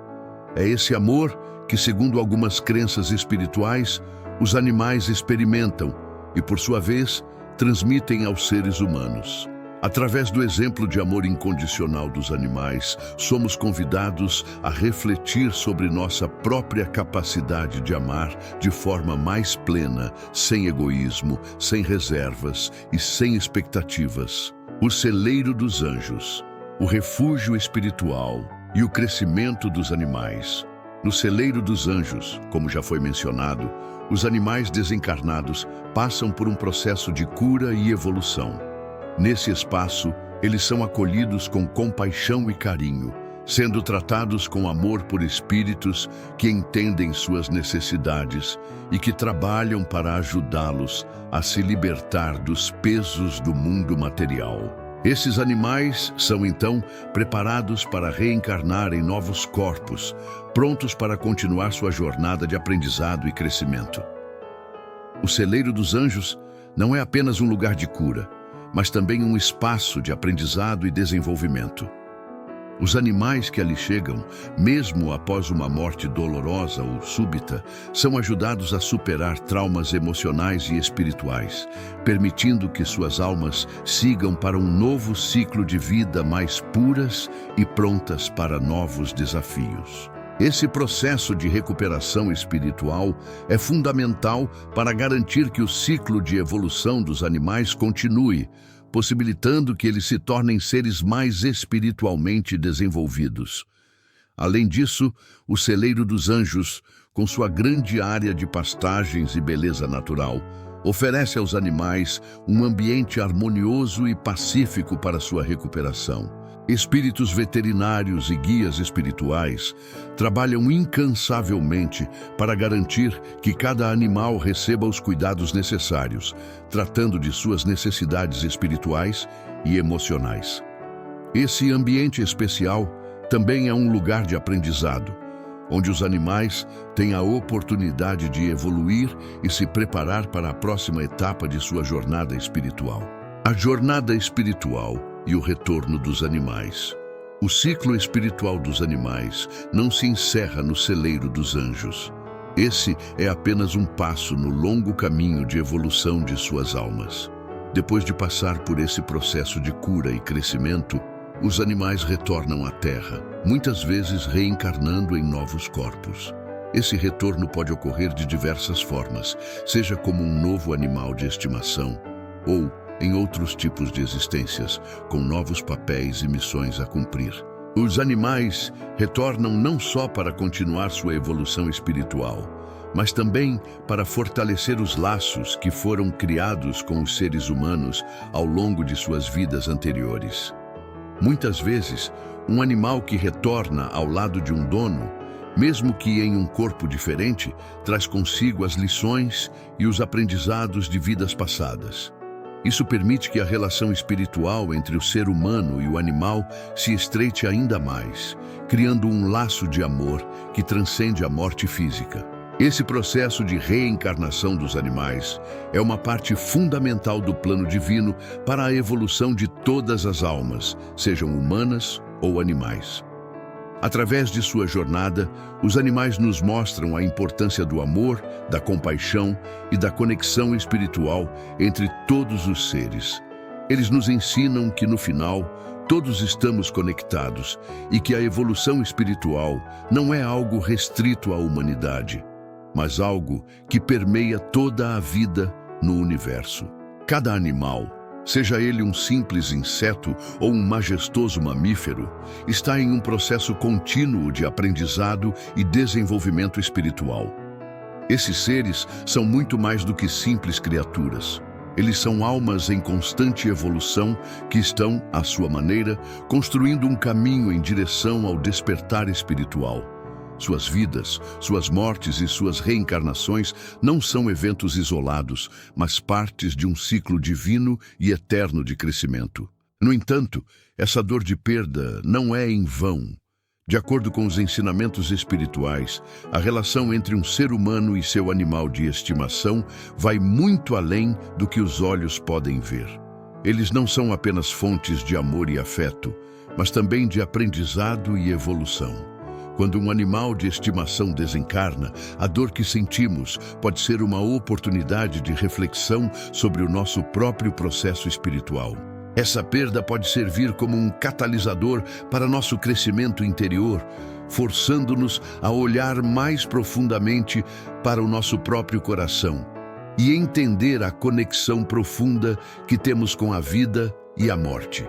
É esse amor que, segundo algumas crenças espirituais, os animais experimentam e, por sua vez, transmitem aos seres humanos. Através do exemplo de amor incondicional dos animais, somos convidados a refletir sobre nossa própria capacidade de amar de forma mais plena, sem egoísmo, sem reservas e sem expectativas. O celeiro dos anjos, o refúgio espiritual e o crescimento dos animais. No celeiro dos anjos, como já foi mencionado, os animais desencarnados passam por um processo de cura e evolução. Nesse espaço, eles são acolhidos com compaixão e carinho, sendo tratados com amor por espíritos que entendem suas necessidades e que trabalham para ajudá-los a se libertar dos pesos do mundo material. Esses animais são, então, preparados para reencarnar em novos corpos, prontos para continuar sua jornada de aprendizado e crescimento. O celeiro dos anjos não é apenas um lugar de cura, mas também um espaço de aprendizado e desenvolvimento. Os animais que ali chegam, mesmo após uma morte dolorosa ou súbita, são ajudados a superar traumas emocionais e espirituais, permitindo que suas almas sigam para um novo ciclo de vida mais puras e prontas para novos desafios. Esse processo de recuperação espiritual é fundamental para garantir que o ciclo de evolução dos animais continue, possibilitando que eles se tornem seres mais espiritualmente desenvolvidos. Além disso, o celeiro dos anjos, com sua grande área de pastagens e beleza natural, oferece aos animais um ambiente harmonioso e pacífico para sua recuperação. Espíritos veterinários e guias espirituais trabalham incansavelmente para garantir que cada animal receba os cuidados necessários, tratando de suas necessidades espirituais e emocionais. Esse ambiente especial também é um lugar de aprendizado, onde os animais têm a oportunidade de evoluir e se preparar para a próxima etapa de sua jornada espiritual. A jornada espiritual e o retorno dos animais. O ciclo espiritual dos animais não se encerra no celeiro dos anjos. Esse é apenas um passo no longo caminho de evolução de suas almas. Depois de passar por esse processo de cura e crescimento, os animais retornam à Terra, muitas vezes reencarnando em novos corpos. Esse retorno pode ocorrer de diversas formas, seja como um novo animal de estimação ou em outros tipos de existências, com novos papéis e missões a cumprir. Os animais retornam não só para continuar sua evolução espiritual, mas também para fortalecer os laços que foram criados com os seres humanos ao longo de suas vidas anteriores. Muitas vezes, um animal que retorna ao lado de um dono, mesmo que em um corpo diferente, traz consigo as lições e os aprendizados de vidas passadas. Isso permite que a relação espiritual entre o ser humano e o animal se estreite ainda mais, criando um laço de amor que transcende a morte física. Esse processo de reencarnação dos animais é uma parte fundamental do plano divino para a evolução de todas as almas, sejam humanas ou animais. Através de sua jornada, os animais nos mostram a importância do amor, da compaixão e da conexão espiritual entre todos os seres. Eles nos ensinam que, no final, todos estamos conectados e que a evolução espiritual não é algo restrito à humanidade, mas algo que permeia toda a vida no universo. Cada animal, seja ele um simples inseto ou um majestoso mamífero, está em um processo contínuo de aprendizado e desenvolvimento espiritual. Esses seres são muito mais do que simples criaturas. Eles são almas em constante evolução que estão, à sua maneira, construindo um caminho em direção ao despertar espiritual. Suas vidas, suas mortes e suas reencarnações não são eventos isolados, mas partes de um ciclo divino e eterno de crescimento. No entanto, essa dor de perda não é em vão. De acordo com os ensinamentos espirituais, a relação entre um ser humano e seu animal de estimação vai muito além do que os olhos podem ver. Eles não são apenas fontes de amor e afeto, mas também de aprendizado e evolução. Quando um animal de estimação desencarna, a dor que sentimos pode ser uma oportunidade de reflexão sobre o nosso próprio processo espiritual. Essa perda pode servir como um catalisador para nosso crescimento interior, forçando-nos a olhar mais profundamente para o nosso próprio coração e entender a conexão profunda que temos com a vida e a morte.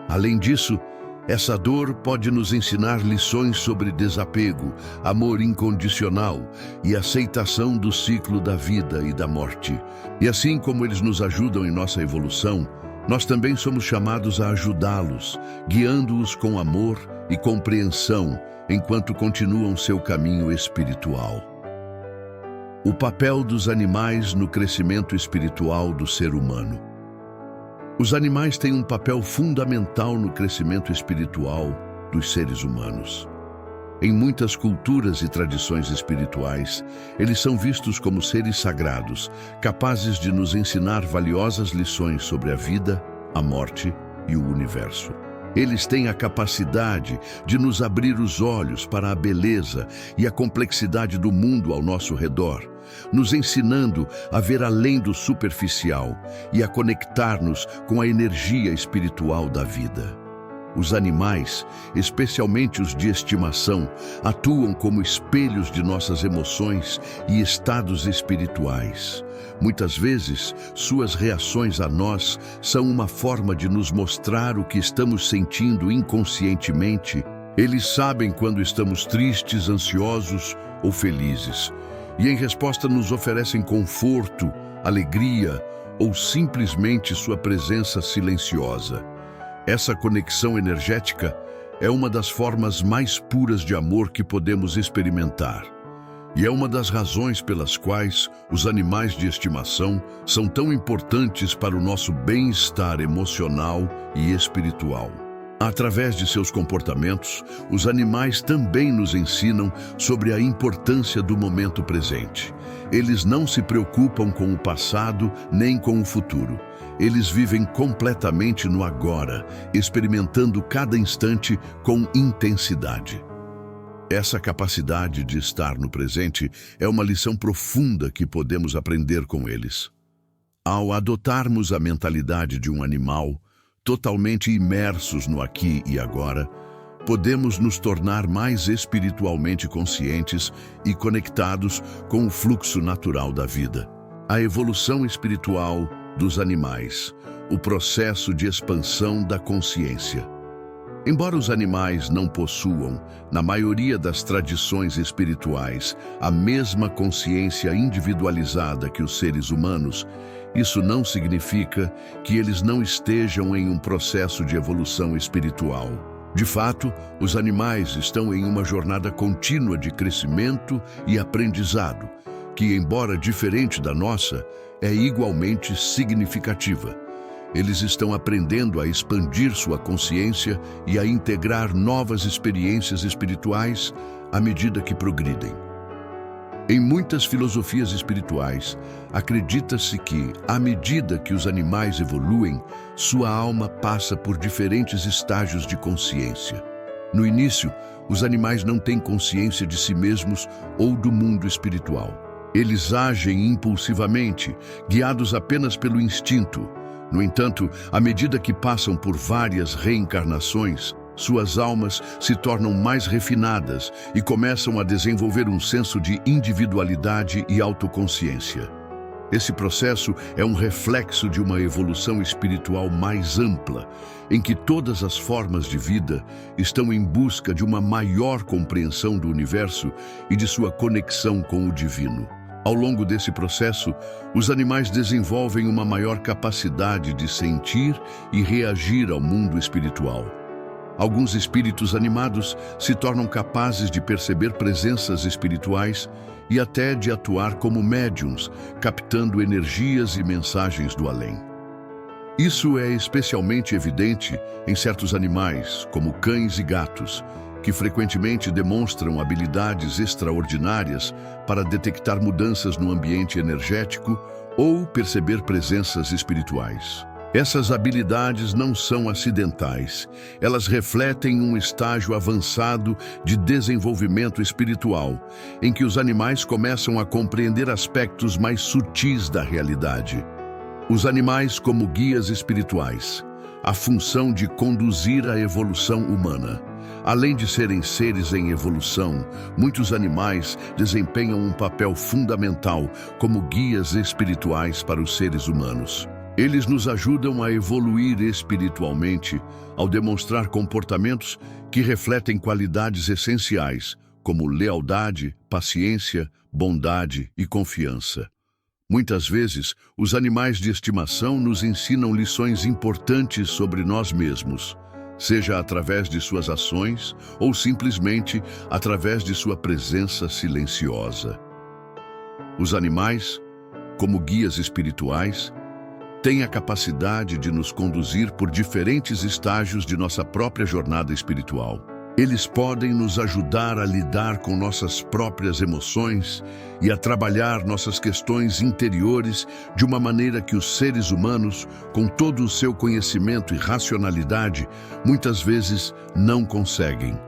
Além disso, essa dor pode nos ensinar lições sobre desapego, amor incondicional e aceitação do ciclo da vida e da morte. E assim como eles nos ajudam em nossa evolução, nós também somos chamados a ajudá-los, guiando-os com amor e compreensão enquanto continuam seu caminho espiritual. O papel dos animais no crescimento espiritual do ser humano. Os animais têm um papel fundamental no crescimento espiritual dos seres humanos. Em muitas culturas e tradições espirituais, eles são vistos como seres sagrados, capazes de nos ensinar valiosas lições sobre a vida, a morte e o universo. Eles têm a capacidade de nos abrir os olhos para a beleza e a complexidade do mundo ao nosso redor, nos ensinando a ver além do superficial e a conectar-nos com a energia espiritual da vida. Os animais, especialmente os de estimação, atuam como espelhos de nossas emoções e estados espirituais. Muitas vezes, suas reações a nós são uma forma de nos mostrar o que estamos sentindo inconscientemente. Eles sabem quando estamos tristes, ansiosos ou felizes, e em resposta nos oferecem conforto, alegria ou simplesmente sua presença silenciosa. Essa conexão energética é uma das formas mais puras de amor que podemos experimentar. E é uma das razões pelas quais os animais de estimação são tão importantes para o nosso bem-estar emocional e espiritual. Através de seus comportamentos, os animais também nos ensinam sobre a importância do momento presente. Eles não se preocupam com o passado nem com o futuro. Eles vivem completamente no agora, experimentando cada instante com intensidade. Essa capacidade de estar no presente é uma lição profunda que podemos aprender com eles. Ao adotarmos a mentalidade de um animal, totalmente imersos no aqui e agora, podemos nos tornar mais espiritualmente conscientes e conectados com o fluxo natural da vida. A evolução espiritual dos animais, o processo de expansão da consciência. Embora os animais não possuam, na maioria das tradições espirituais, a mesma consciência individualizada que os seres humanos, isso não significa que eles não estejam em um processo de evolução espiritual. De fato, os animais estão em uma jornada contínua de crescimento e aprendizado, que, embora diferente da nossa, é igualmente significativa. Eles estão aprendendo a expandir sua consciência e a integrar novas experiências espirituais à medida que progridem. Em muitas filosofias espirituais, acredita-se que, à medida que os animais evoluem, sua alma passa por diferentes estágios de consciência. No início, os animais não têm consciência de si mesmos ou do mundo espiritual. Eles agem impulsivamente, guiados apenas pelo instinto. No entanto, à medida que passam por várias reencarnações, suas almas se tornam mais refinadas e começam a desenvolver um senso de individualidade e autoconsciência. Esse processo é um reflexo de uma evolução espiritual mais ampla, em que todas as formas de vida estão em busca de uma maior compreensão do universo e de sua conexão com o divino. Ao longo desse processo, os animais desenvolvem uma maior capacidade de sentir e reagir ao mundo espiritual. Alguns espíritos animados se tornam capazes de perceber presenças espirituais e até de atuar como médiuns, captando energias e mensagens do além. Isso é especialmente evidente em certos animais, como cães e gatos, que frequentemente demonstram habilidades extraordinárias para detectar mudanças no ambiente energético ou perceber presenças espirituais. Essas habilidades não são acidentais, elas refletem um estágio avançado de desenvolvimento espiritual, em que os animais começam a compreender aspectos mais sutis da realidade. Os animais como guias espirituais, a função de conduzir a evolução humana. Além de serem seres em evolução, muitos animais desempenham um papel fundamental como guias espirituais para os seres humanos. Eles nos ajudam a evoluir espiritualmente ao demonstrar comportamentos que refletem qualidades essenciais, como lealdade, paciência, bondade e confiança. Muitas vezes, os animais de estimação nos ensinam lições importantes sobre nós mesmos, seja através de suas ações ou simplesmente através de sua presença silenciosa. Os animais, como guias espirituais, têm a capacidade de nos conduzir por diferentes estágios de nossa própria jornada espiritual. Eles podem nos ajudar a lidar com nossas próprias emoções e a trabalhar nossas questões interiores de uma maneira que os seres humanos, com todo o seu conhecimento e racionalidade, muitas vezes não conseguem.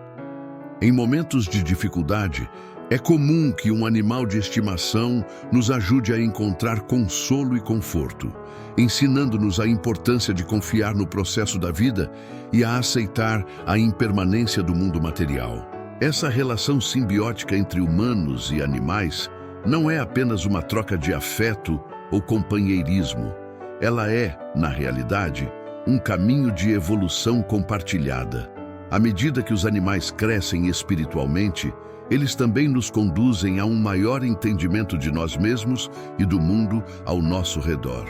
Em momentos de dificuldade, é comum que um animal de estimação nos ajude a encontrar consolo e conforto, ensinando-nos a importância de confiar no processo da vida e a aceitar a impermanência do mundo material. Essa relação simbiótica entre humanos e animais não é apenas uma troca de afeto ou companheirismo. Ela é, na realidade, um caminho de evolução compartilhada. À medida que os animais crescem espiritualmente, eles também nos conduzem a um maior entendimento de nós mesmos e do mundo ao nosso redor.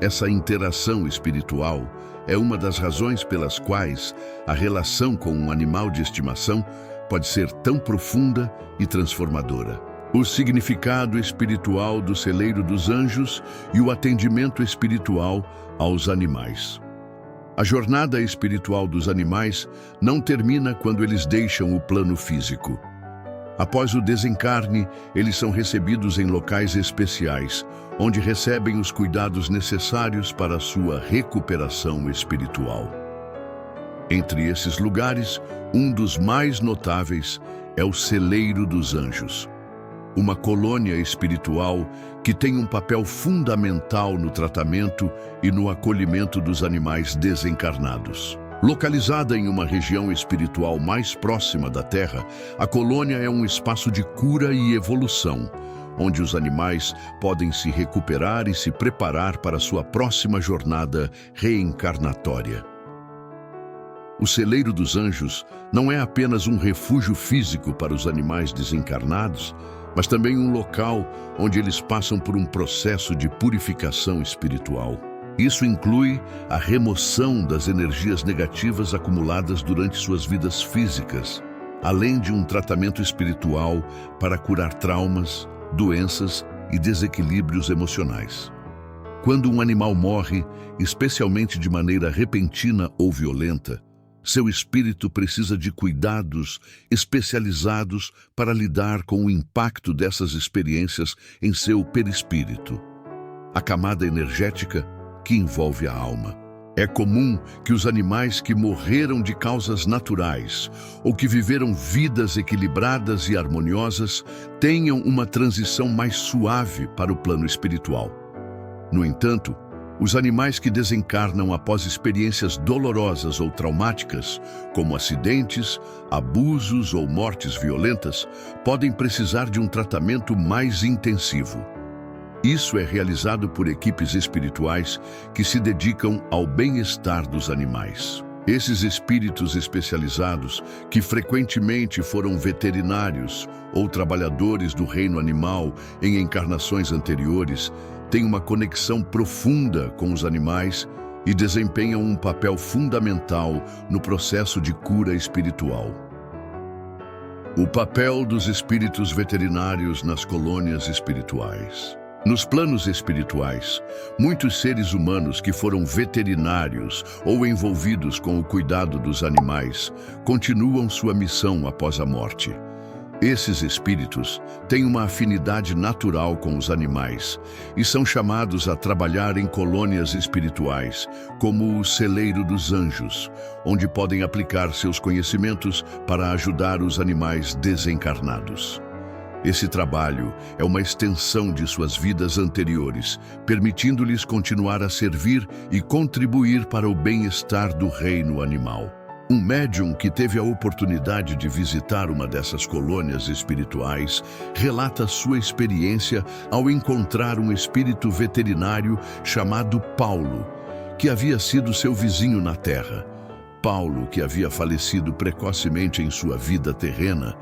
Essa interação espiritual é uma das razões pelas quais a relação com um animal de estimação pode ser tão profunda e transformadora. O significado espiritual do celeiro dos anjos e o atendimento espiritual aos animais. A jornada espiritual dos animais não termina quando eles deixam o plano físico. Após o desencarne, eles são recebidos em locais especiais, onde recebem os cuidados necessários para a sua recuperação espiritual. Entre esses lugares, um dos mais notáveis é o Celeiro dos Anjos, uma colônia espiritual que tem um papel fundamental no tratamento e no acolhimento dos animais desencarnados. Localizada em uma região espiritual mais próxima da Terra, a colônia é um espaço de cura e evolução, onde os animais podem se recuperar e se preparar para sua próxima jornada reencarnatória. O Celeiro dos Anjos não é apenas um refúgio físico para os animais desencarnados, mas também um local onde eles passam por um processo de purificação espiritual. Isso inclui a remoção das energias negativas acumuladas durante suas vidas físicas, além de um tratamento espiritual para curar traumas, doenças e desequilíbrios emocionais. Quando um animal morre, especialmente de maneira repentina ou violenta, seu espírito precisa de cuidados especializados para lidar com o impacto dessas experiências em seu perispírito, a camada energética que envolve a alma. É comum que os animais que morreram de causas naturais ou que viveram vidas equilibradas e harmoniosas tenham uma transição mais suave para o plano espiritual. No entanto, os animais que desencarnam após experiências dolorosas ou traumáticas, como acidentes, abusos ou mortes violentas, podem precisar de um tratamento mais intensivo. Isso é realizado por equipes espirituais que se dedicam ao bem-estar dos animais. Esses espíritos especializados, que frequentemente foram veterinários ou trabalhadores do reino animal em encarnações anteriores, têm uma conexão profunda com os animais e desempenham um papel fundamental no processo de cura espiritual. O papel dos espíritos veterinários nas colônias espirituais. Nos planos espirituais, muitos seres humanos que foram veterinários ou envolvidos com o cuidado dos animais continuam sua missão após a morte. Esses espíritos têm uma afinidade natural com os animais e são chamados a trabalhar em colônias espirituais, como o Celeiro dos Anjos, onde podem aplicar seus conhecimentos para ajudar os animais desencarnados. Esse trabalho é uma extensão de suas vidas anteriores, permitindo-lhes continuar a servir e contribuir para o bem-estar do reino animal. Um médium que teve a oportunidade de visitar uma dessas colônias espirituais relata sua experiência ao encontrar um espírito veterinário chamado Paulo, que havia sido seu vizinho na Terra. Paulo, que havia falecido precocemente em sua vida terrena,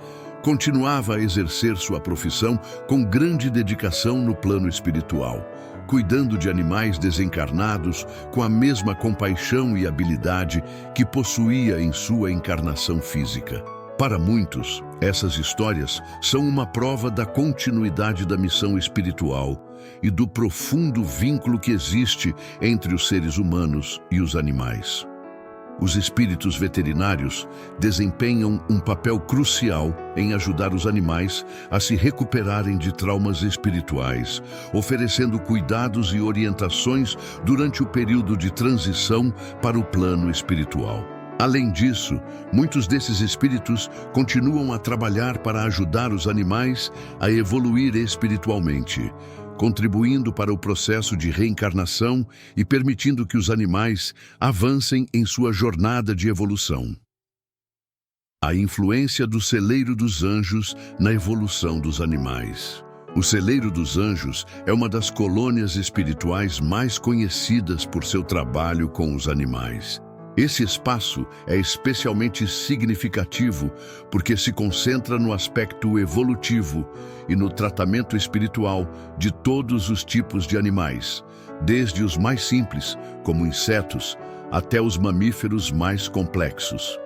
continuava a exercer sua profissão com grande dedicação no plano espiritual, cuidando de animais desencarnados com a mesma compaixão e habilidade que possuía em sua encarnação física. Para muitos, essas histórias são uma prova da continuidade da missão espiritual e do profundo vínculo que existe entre os seres humanos e os animais. Os espíritos veterinários desempenham um papel crucial em ajudar os animais a se recuperarem de traumas espirituais, oferecendo cuidados e orientações durante o período de transição para o plano espiritual. Além disso, muitos desses espíritos continuam a trabalhar para ajudar os animais a evoluir espiritualmente, contribuindo para o processo de reencarnação e permitindo que os animais avancem em sua jornada de evolução. A influência do celeiro dos anjos na evolução dos animais. O celeiro dos anjos é uma das colônias espirituais mais conhecidas por seu trabalho com os animais. Esse espaço é especialmente significativo porque se concentra no aspecto evolutivo e no tratamento espiritual de todos os tipos de animais, desde os mais simples, como insetos, até os mamíferos mais complexos.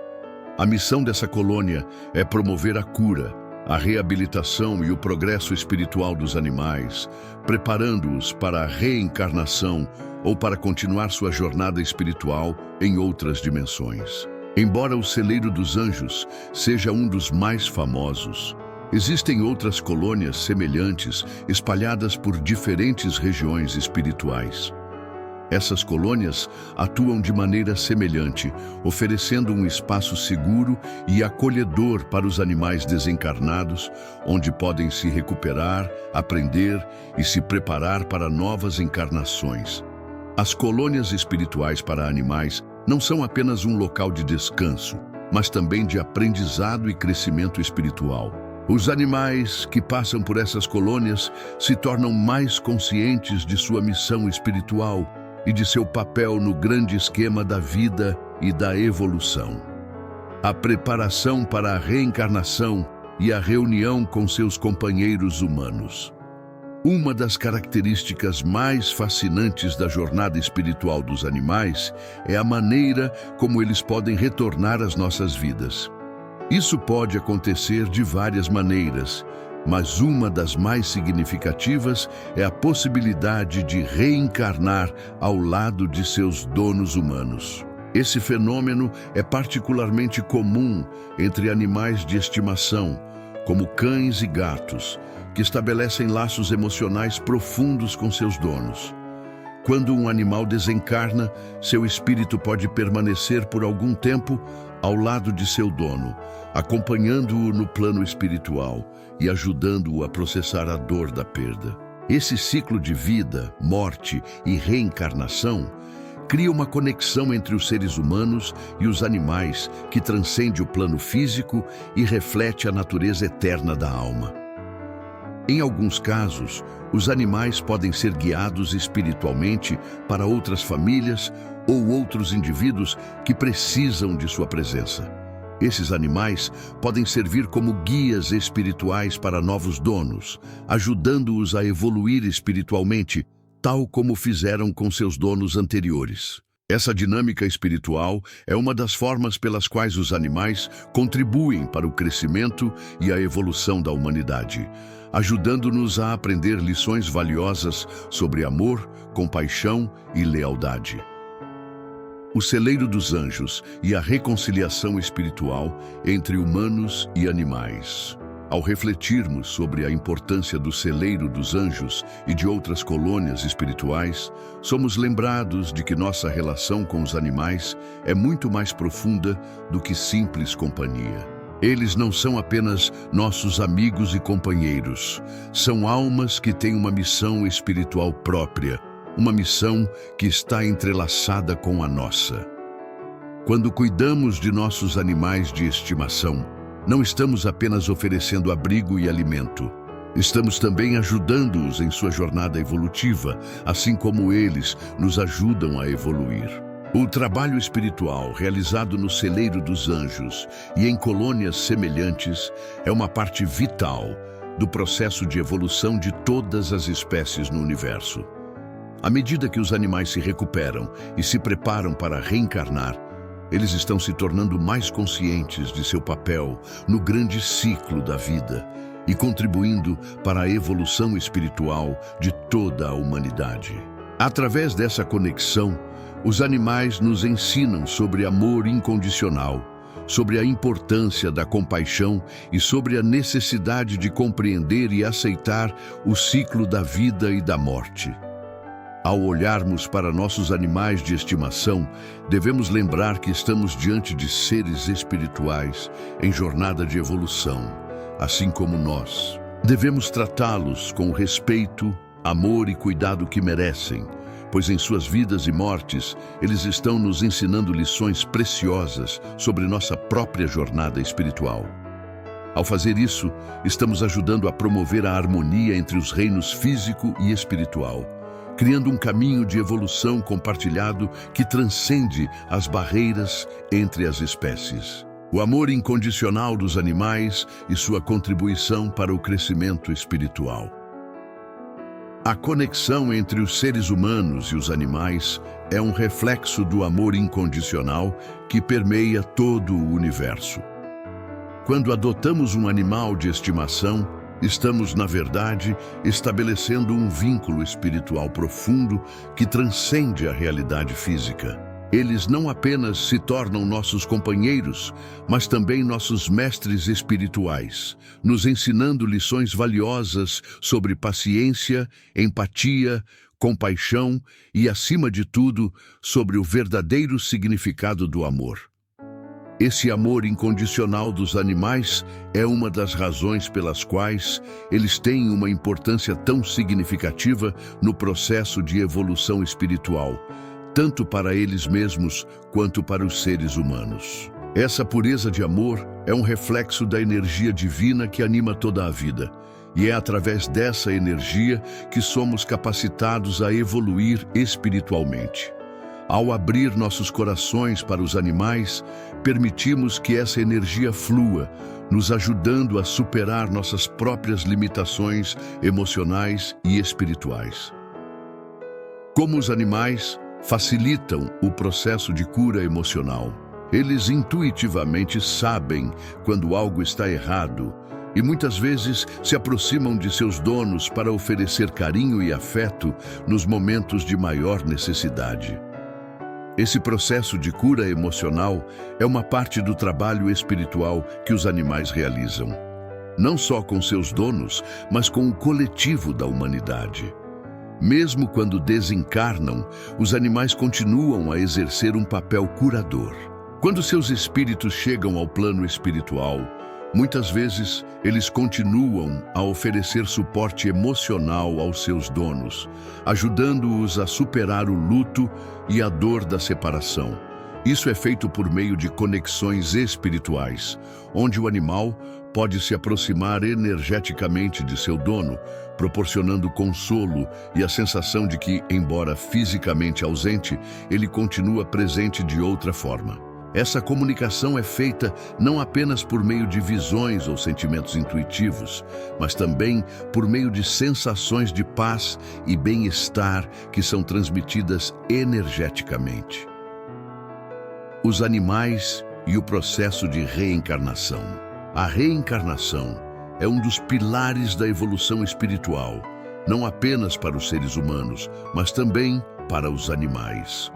A missão dessa colônia é promover a cura, a reabilitação e o progresso espiritual dos animais, preparando-os para a reencarnação ou para continuar sua jornada espiritual em outras dimensões. Embora o celeiro dos anjos seja um dos mais famosos, existem outras colônias semelhantes espalhadas por diferentes regiões espirituais. Essas colônias atuam de maneira semelhante, oferecendo um espaço seguro e acolhedor para os animais desencarnados, onde podem se recuperar, aprender e se preparar para novas encarnações. As colônias espirituais para animais não são apenas um local de descanso, mas também de aprendizado e crescimento espiritual. Os animais que passam por essas colônias se tornam mais conscientes de sua missão espiritual e de seu papel no grande esquema da vida e da evolução. A preparação para a reencarnação e a reunião com seus companheiros humanos. Uma das características mais fascinantes da jornada espiritual dos animais é a maneira como eles podem retornar às nossas vidas. Isso pode acontecer de várias maneiras, mas uma das mais significativas é a possibilidade de reencarnar ao lado de seus donos humanos. Esse fenômeno é particularmente comum entre animais de estimação, como cães e gatos, que estabelecem laços emocionais profundos com seus donos. Quando um animal desencarna, seu espírito pode permanecer por algum tempo ao lado de seu dono, acompanhando-o no plano espiritual e ajudando-o a processar a dor da perda. Esse ciclo de vida, morte e reencarnação cria uma conexão entre os seres humanos e os animais que transcende o plano físico e reflete a natureza eterna da alma. Em alguns casos, os animais podem ser guiados espiritualmente para outras famílias ou outros indivíduos que precisam de sua presença. Esses animais podem servir como guias espirituais para novos donos, ajudando-os a evoluir espiritualmente, tal como fizeram com seus donos anteriores. Essa dinâmica espiritual é uma das formas pelas quais os animais contribuem para o crescimento e a evolução da humanidade, ajudando-nos a aprender lições valiosas sobre amor, compaixão e lealdade. O celeiro dos anjos e a reconciliação espiritual entre humanos e animais. Ao refletirmos sobre a importância do celeiro dos anjos e de outras colônias espirituais, somos lembrados de que nossa relação com os animais é muito mais profunda do que simples companhia. Eles não são apenas nossos amigos e companheiros, são almas que têm uma missão espiritual própria, uma missão que está entrelaçada com a nossa. Quando cuidamos de nossos animais de estimação, não estamos apenas oferecendo abrigo e alimento. Estamos também ajudando-os em sua jornada evolutiva, assim como eles nos ajudam a evoluir. O trabalho espiritual realizado no celeiro dos anjos e em colônias semelhantes é uma parte vital do processo de evolução de todas as espécies no universo. À medida que os animais se recuperam e se preparam para reencarnar, eles estão se tornando mais conscientes de seu papel no grande ciclo da vida e contribuindo para a evolução espiritual de toda a humanidade. Através dessa conexão, os animais nos ensinam sobre amor incondicional, sobre a importância da compaixão e sobre a necessidade de compreender e aceitar o ciclo da vida e da morte. Ao olharmos para nossos animais de estimação, devemos lembrar que estamos diante de seres espirituais em jornada de evolução, assim como nós. Devemos tratá-los com o respeito, amor e cuidado que merecem, pois em suas vidas e mortes, eles estão nos ensinando lições preciosas sobre nossa própria jornada espiritual. Ao fazer isso, estamos ajudando a promover a harmonia entre os reinos físico e espiritual, criando um caminho de evolução compartilhado que transcende as barreiras entre as espécies. O amor incondicional dos animais e sua contribuição para o crescimento espiritual. A conexão entre os seres humanos e os animais é um reflexo do amor incondicional que permeia todo o universo. Quando adotamos um animal de estimação, estamos, na verdade, estabelecendo um vínculo espiritual profundo que transcende a realidade física. Eles não apenas se tornam nossos companheiros, mas também nossos mestres espirituais, nos ensinando lições valiosas sobre paciência, empatia, compaixão e, acima de tudo, sobre o verdadeiro significado do amor. Esse amor incondicional dos animais é uma das razões pelas quais eles têm uma importância tão significativa no processo de evolução espiritual, tanto para eles mesmos quanto para os seres humanos. Essa pureza de amor é um reflexo da energia divina que anima toda a vida, e é através dessa energia que somos capacitados a evoluir espiritualmente. Ao abrir nossos corações para os animais, permitimos que essa energia flua, nos ajudando a superar nossas próprias limitações emocionais e espirituais. Como os animais facilitam o processo de cura emocional. Eles intuitivamente sabem quando algo está errado e muitas vezes se aproximam de seus donos para oferecer carinho e afeto nos momentos de maior necessidade. Esse processo de cura emocional é uma parte do trabalho espiritual que os animais realizam, não só com seus donos, mas com o coletivo da humanidade. Mesmo quando desencarnam, os animais continuam a exercer um papel curador. Quando seus espíritos chegam ao plano espiritual, muitas vezes eles continuam a oferecer suporte emocional aos seus donos, ajudando-os a superar o luto e a dor da separação. Isso é feito por meio de conexões espirituais, onde o animal pode se aproximar energeticamente de seu dono, proporcionando consolo e a sensação de que, embora fisicamente ausente, ele continua presente de outra forma. Essa comunicação é feita não apenas por meio de visões ou sentimentos intuitivos, mas também por meio de sensações de paz e bem-estar que são transmitidas energeticamente. Os animais e o processo de reencarnação. A reencarnação é um dos pilares da evolução espiritual, não apenas para os seres humanos, mas também para os animais.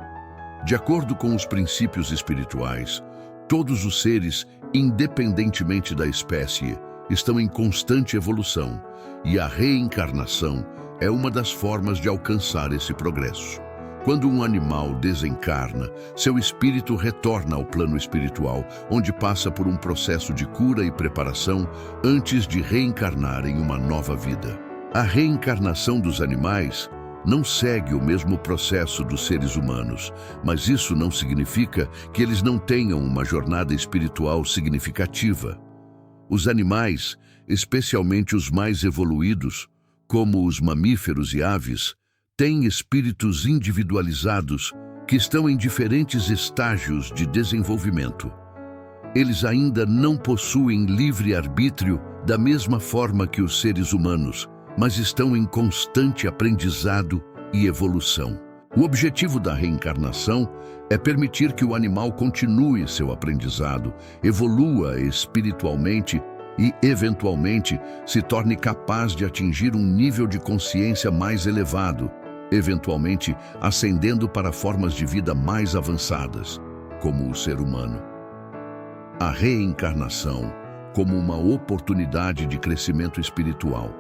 De acordo com os princípios espirituais, todos os seres, independentemente da espécie, estão em constante evolução, e a reencarnação é uma das formas de alcançar esse progresso. Quando um animal desencarna, seu espírito retorna ao plano espiritual, onde passa por um processo de cura e preparação antes de reencarnar em uma nova vida. A reencarnação dos animais não segue o mesmo processo dos seres humanos, mas isso não significa que eles não tenham uma jornada espiritual significativa. Os animais, especialmente os mais evoluídos, como os mamíferos e aves, têm espíritos individualizados que estão em diferentes estágios de desenvolvimento. Eles ainda não possuem livre-arbítrio da mesma forma que os seres humanos, mas estão em constante aprendizado e evolução. O objetivo da reencarnação é permitir que o animal continue seu aprendizado, evolua espiritualmente e, eventualmente, se torne capaz de atingir um nível de consciência mais elevado, eventualmente ascendendo para formas de vida mais avançadas, como o ser humano. A reencarnação como uma oportunidade de crescimento espiritual.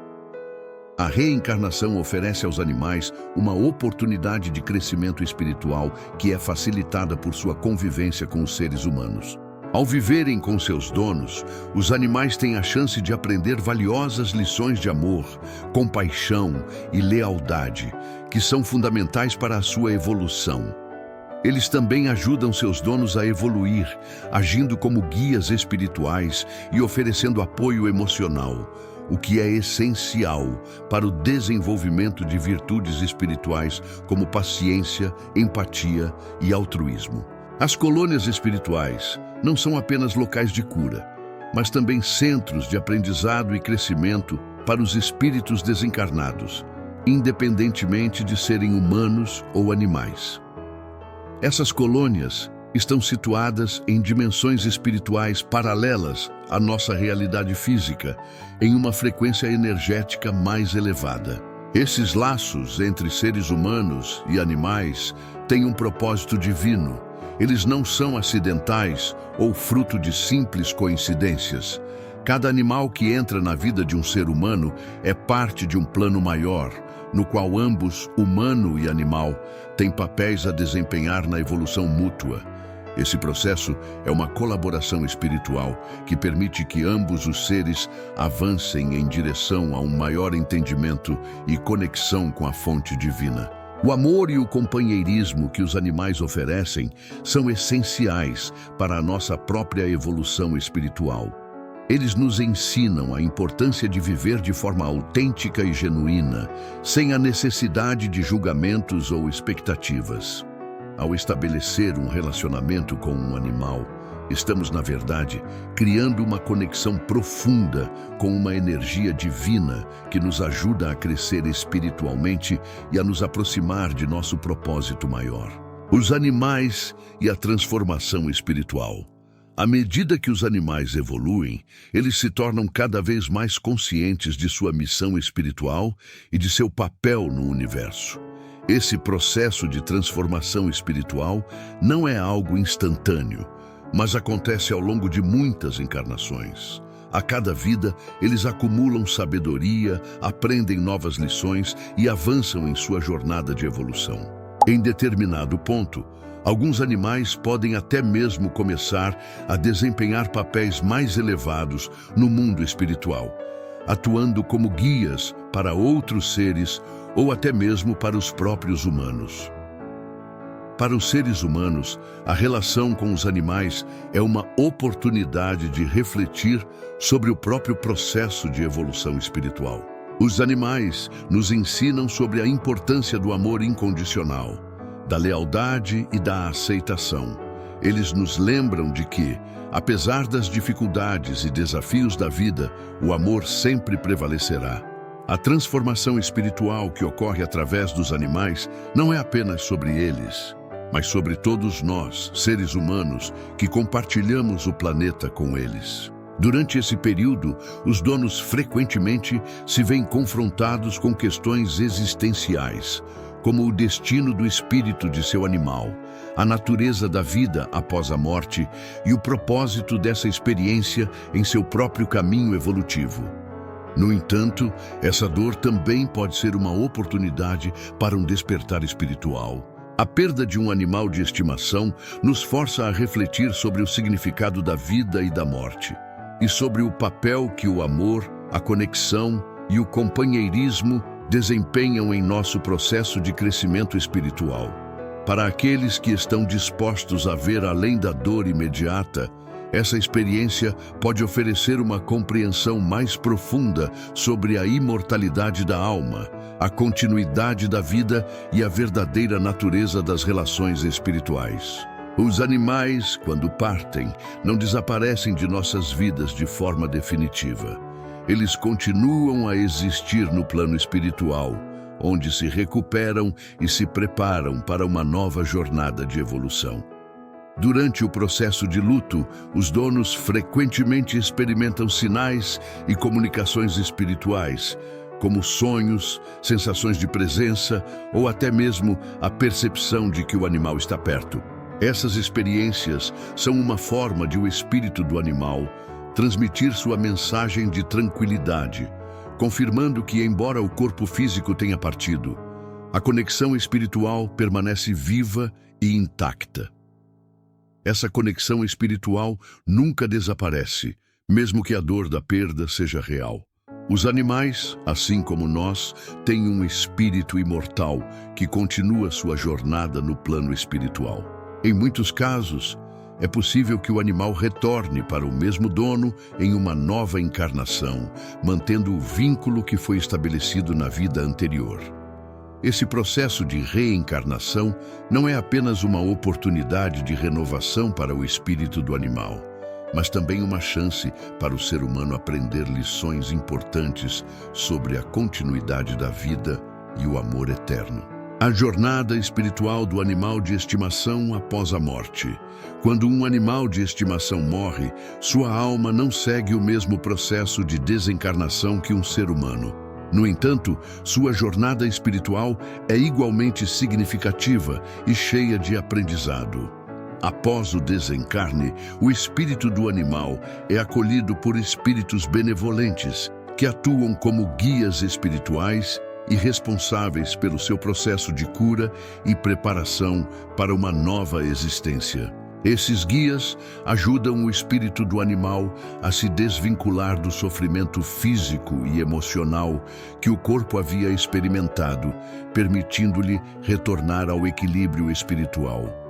A reencarnação oferece aos animais uma oportunidade de crescimento espiritual que é facilitada por sua convivência com os seres humanos. Ao viverem com seus donos, os animais têm a chance de aprender valiosas lições de amor, compaixão e lealdade, que são fundamentais para a sua evolução. Eles também ajudam seus donos a evoluir, agindo como guias espirituais e oferecendo apoio emocional, o que é essencial para o desenvolvimento de virtudes espirituais como paciência, empatia e altruísmo. As colônias espirituais não são apenas locais de cura, mas também centros de aprendizado e crescimento para os espíritos desencarnados, independentemente de serem humanos ou animais. Essas colônias estão situadas em dimensões espirituais paralelas à nossa realidade física, em uma frequência energética mais elevada. Esses laços entre seres humanos e animais têm um propósito divino. Eles não são acidentais ou fruto de simples coincidências. Cada animal que entra na vida de um ser humano é parte de um plano maior, no qual ambos, humano e animal, têm papéis a desempenhar na evolução mútua. Esse processo é uma colaboração espiritual que permite que ambos os seres avancem em direção a um maior entendimento e conexão com a fonte divina. O amor e o companheirismo que os animais oferecem são essenciais para a nossa própria evolução espiritual. Eles nos ensinam a importância de viver de forma autêntica e genuína, sem a necessidade de julgamentos ou expectativas. Ao estabelecer um relacionamento com um animal, estamos, na verdade, criando uma conexão profunda com uma energia divina que nos ajuda a crescer espiritualmente e a nos aproximar de nosso propósito maior. Os animais e a transformação espiritual. À medida que os animais evoluem, eles se tornam cada vez mais conscientes de sua missão espiritual e de seu papel no universo. Esse processo de transformação espiritual não é algo instantâneo, mas acontece ao longo de muitas encarnações. A cada vida, eles acumulam sabedoria, aprendem novas lições e avançam em sua jornada de evolução. Em determinado ponto, alguns animais podem até mesmo começar a desempenhar papéis mais elevados no mundo espiritual, atuando como guias para outros seres ou até mesmo para os próprios humanos. Para os seres humanos, a relação com os animais é uma oportunidade de refletir sobre o próprio processo de evolução espiritual. Os animais nos ensinam sobre a importância do amor incondicional, da lealdade e da aceitação. Eles nos lembram de que, apesar das dificuldades e desafios da vida, o amor sempre prevalecerá. A transformação espiritual que ocorre através dos animais não é apenas sobre eles, mas sobre todos nós, seres humanos, que compartilhamos o planeta com eles. Durante esse período, os donos frequentemente se veem confrontados com questões existenciais, como o destino do espírito de seu animal, a natureza da vida após a morte e o propósito dessa experiência em seu próprio caminho evolutivo. No entanto, essa dor também pode ser uma oportunidade para um despertar espiritual. A perda de um animal de estimação nos força a refletir sobre o significado da vida e da morte, e sobre o papel que o amor, a conexão e o companheirismo desempenham em nosso processo de crescimento espiritual. Para aqueles que estão dispostos a ver além da dor imediata, essa experiência pode oferecer uma compreensão mais profunda sobre a imortalidade da alma, a continuidade da vida e a verdadeira natureza das relações espirituais. Os animais, quando partem, não desaparecem de nossas vidas de forma definitiva. Eles continuam a existir no plano espiritual, onde se recuperam e se preparam para uma nova jornada de evolução. Durante o processo de luto, os donos frequentemente experimentam sinais e comunicações espirituais, como sonhos, sensações de presença ou até mesmo a percepção de que o animal está perto. Essas experiências são uma forma de o espírito do animal transmitir sua mensagem de tranquilidade, confirmando que, embora o corpo físico tenha partido, a conexão espiritual permanece viva e intacta. Essa conexão espiritual nunca desaparece, mesmo que a dor da perda seja real. Os animais, assim como nós, têm um espírito imortal que continua sua jornada no plano espiritual. Em muitos casos, é possível que o animal retorne para o mesmo dono em uma nova encarnação, mantendo o vínculo que foi estabelecido na vida anterior. Esse processo de reencarnação não é apenas uma oportunidade de renovação para o espírito do animal, mas também uma chance para o ser humano aprender lições importantes sobre a continuidade da vida e o amor eterno. A jornada espiritual do animal de estimação após a morte. Quando um animal de estimação morre, sua alma não segue o mesmo processo de desencarnação que um ser humano. No entanto, sua jornada espiritual é igualmente significativa e cheia de aprendizado. Após o desencarne, o espírito do animal é acolhido por espíritos benevolentes que atuam como guias espirituais e responsáveis pelo seu processo de cura e preparação para uma nova existência. Esses guias ajudam o espírito do animal a se desvincular do sofrimento físico e emocional que o corpo havia experimentado, permitindo-lhe retornar ao equilíbrio espiritual.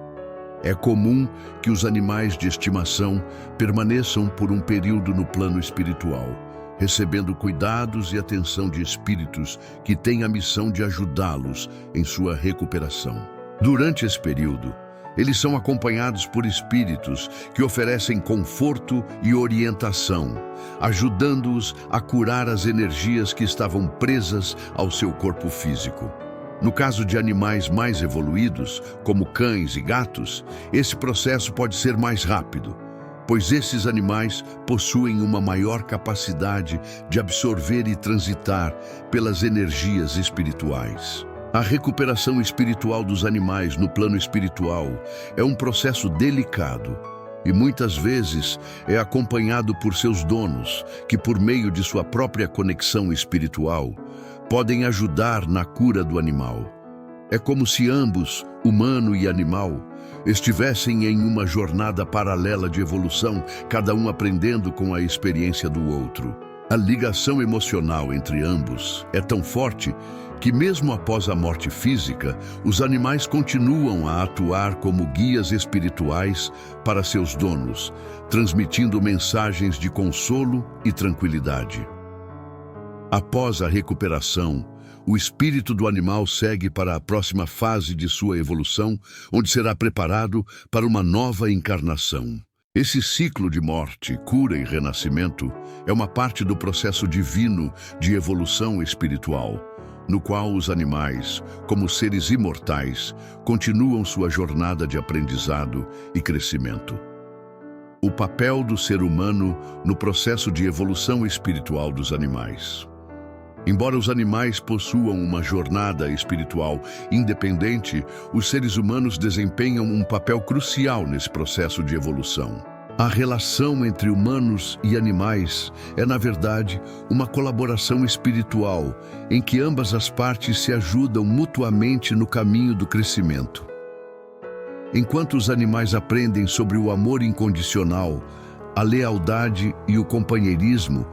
É comum que os animais de estimação permaneçam por um período no plano espiritual, recebendo cuidados e atenção de espíritos que têm a missão de ajudá-los em sua recuperação. Durante esse período, eles são acompanhados por espíritos que oferecem conforto e orientação, ajudando-os a curar as energias que estavam presas ao seu corpo físico. No caso de animais mais evoluídos, como cães e gatos, esse processo pode ser mais rápido, pois esses animais possuem uma maior capacidade de absorver e transitar pelas energias espirituais. A recuperação espiritual dos animais no plano espiritual é um processo delicado e muitas vezes é acompanhado por seus donos, que por meio de sua própria conexão espiritual, podem ajudar na cura do animal. É como se ambos, humano e animal, estivessem em uma jornada paralela de evolução, cada um aprendendo com a experiência do outro. A ligação emocional entre ambos é tão forte que mesmo após a morte física, os animais continuam a atuar como guias espirituais para seus donos, transmitindo mensagens de consolo e tranquilidade. Após a recuperação, o espírito do animal segue para a próxima fase de sua evolução, onde será preparado para uma nova encarnação. Esse ciclo de morte, cura e renascimento é uma parte do processo divino de evolução espiritual, no qual os animais, como seres imortais, continuam sua jornada de aprendizado e crescimento. O papel do ser humano no processo de evolução espiritual dos animais. Embora os animais possuam uma jornada espiritual independente, os seres humanos desempenham um papel crucial nesse processo de evolução. A relação entre humanos e animais é, na verdade, uma colaboração espiritual em que ambas as partes se ajudam mutuamente no caminho do crescimento. Enquanto os animais aprendem sobre o amor incondicional, a lealdade e o companheirismo,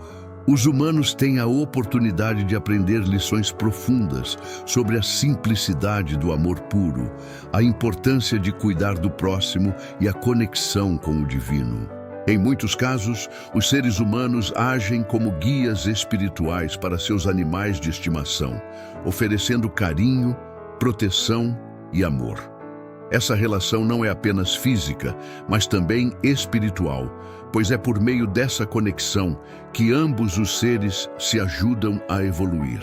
os humanos têm a oportunidade de aprender lições profundas sobre a simplicidade do amor puro, a importância de cuidar do próximo e a conexão com o divino. Em muitos casos, os seres humanos agem como guias espirituais para seus animais de estimação, oferecendo carinho, proteção e amor. Essa relação não é apenas física, mas também espiritual, pois é por meio dessa conexão que ambos os seres se ajudam a evoluir.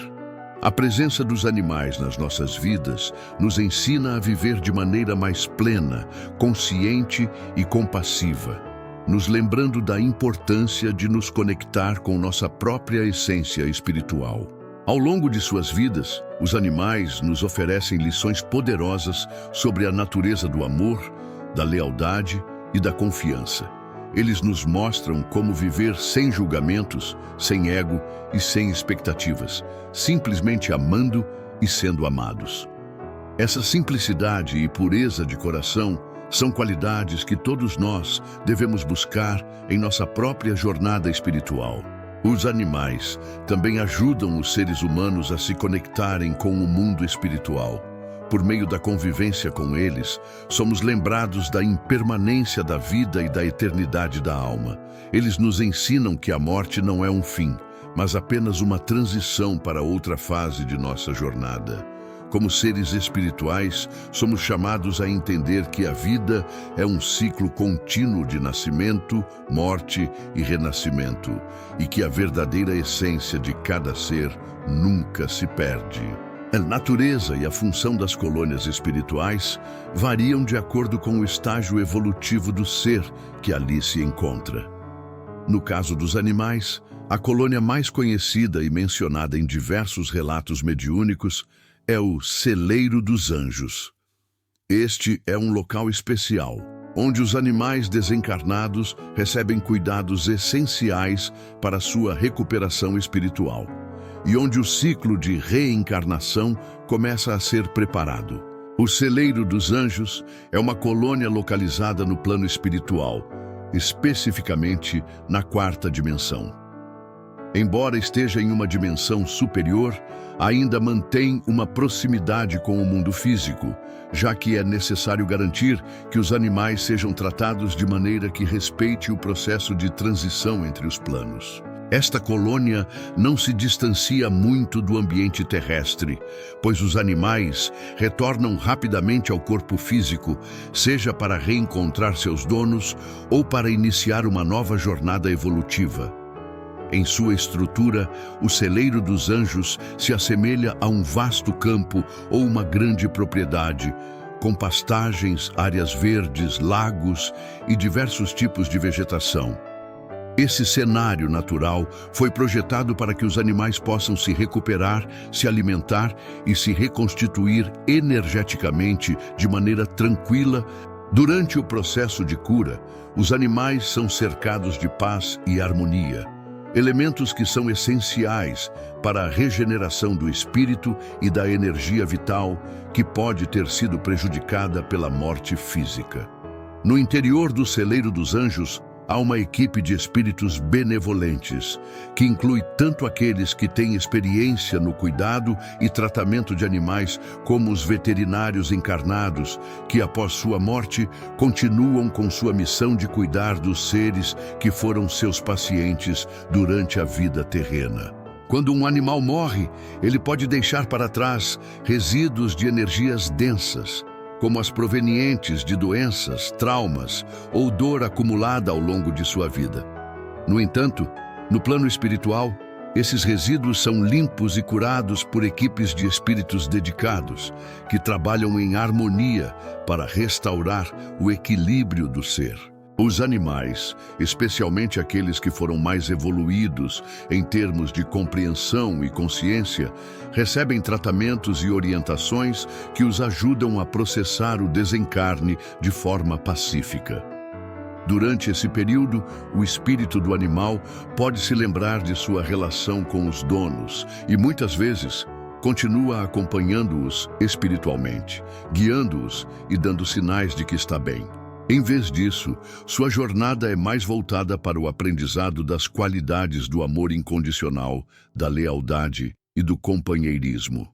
A presença dos animais nas nossas vidas nos ensina a viver de maneira mais plena, consciente e compassiva, nos lembrando da importância de nos conectar com nossa própria essência espiritual. Ao longo de suas vidas, os animais nos oferecem lições poderosas sobre a natureza do amor, da lealdade e da confiança. Eles nos mostram como viver sem julgamentos, sem ego e sem expectativas, simplesmente amando e sendo amados. Essa simplicidade e pureza de coração são qualidades que todos nós devemos buscar em nossa própria jornada espiritual. Os animais também ajudam os seres humanos a se conectarem com o mundo espiritual. Por meio da convivência com eles, somos lembrados da impermanência da vida e da eternidade da alma. Eles nos ensinam que a morte não é um fim, mas apenas uma transição para outra fase de nossa jornada. Como seres espirituais, somos chamados a entender que a vida é um ciclo contínuo de nascimento, morte e renascimento, e que a verdadeira essência de cada ser nunca se perde. A natureza e a função das colônias espirituais variam de acordo com o estágio evolutivo do ser que ali se encontra. No caso dos animais, a colônia mais conhecida e mencionada em diversos relatos mediúnicos é o Celeiro dos Anjos. Este é um local especial, onde os animais desencarnados recebem cuidados essenciais para sua recuperação espiritual, e onde o ciclo de reencarnação começa a ser preparado. O Celeiro dos Anjos é uma colônia localizada no plano espiritual, especificamente na quarta dimensão. Embora esteja em uma dimensão superior, ainda mantém uma proximidade com o mundo físico, já que é necessário garantir que os animais sejam tratados de maneira que respeite o processo de transição entre os planos. Esta colônia não se distancia muito do ambiente terrestre, pois os animais retornam rapidamente ao corpo físico, seja para reencontrar seus donos ou para iniciar uma nova jornada evolutiva. Em sua estrutura, o Celeiro dos Anjos se assemelha a um vasto campo ou uma grande propriedade, com pastagens, áreas verdes, lagos e diversos tipos de vegetação. Esse cenário natural foi projetado para que os animais possam se recuperar, se alimentar e se reconstituir energeticamente de maneira tranquila. Durante o processo de cura, os animais são cercados de paz e harmonia, elementos que são essenciais para a regeneração do espírito e da energia vital que pode ter sido prejudicada pela morte física. No interior do Celeiro dos Anjos, há uma equipe de espíritos benevolentes, que inclui tanto aqueles que têm experiência no cuidado e tratamento de animais, como os veterinários encarnados, que após sua morte continuam com sua missão de cuidar dos seres que foram seus pacientes durante a vida terrena. Quando um animal morre, ele pode deixar para trás resíduos de energias densas, como as provenientes de doenças, traumas ou dor acumulada ao longo de sua vida. No entanto, no plano espiritual, esses resíduos são limpos e curados por equipes de espíritos dedicados, que trabalham em harmonia para restaurar o equilíbrio do ser. Os animais, especialmente aqueles que foram mais evoluídos em termos de compreensão e consciência, recebem tratamentos e orientações que os ajudam a processar o desencarne de forma pacífica. Durante esse período, o espírito do animal pode se lembrar de sua relação com os donos e, muitas vezes, continua acompanhando-os espiritualmente, guiando-os e dando sinais de que está bem. Em vez disso, sua jornada é mais voltada para o aprendizado das qualidades do amor incondicional, da lealdade e do companheirismo.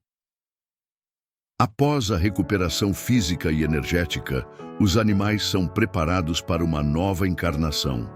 Após a recuperação física e energética, os animais são preparados para uma nova encarnação.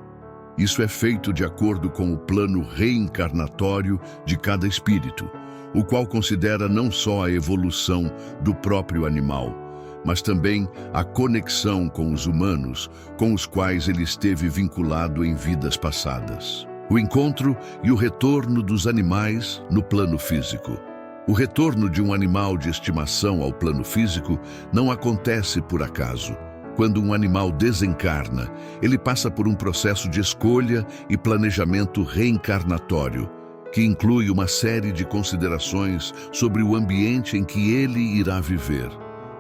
Isso é feito de acordo com o plano reencarnatório de cada espírito, o qual considera não só a evolução do próprio animal, mas também a conexão com os humanos, com os quais ele esteve vinculado em vidas passadas. O encontro e o retorno dos animais no plano físico. O retorno de um animal de estimação ao plano físico não acontece por acaso. Quando um animal desencarna, ele passa por um processo de escolha e planejamento reencarnatório, que inclui uma série de considerações sobre o ambiente em que ele irá viver,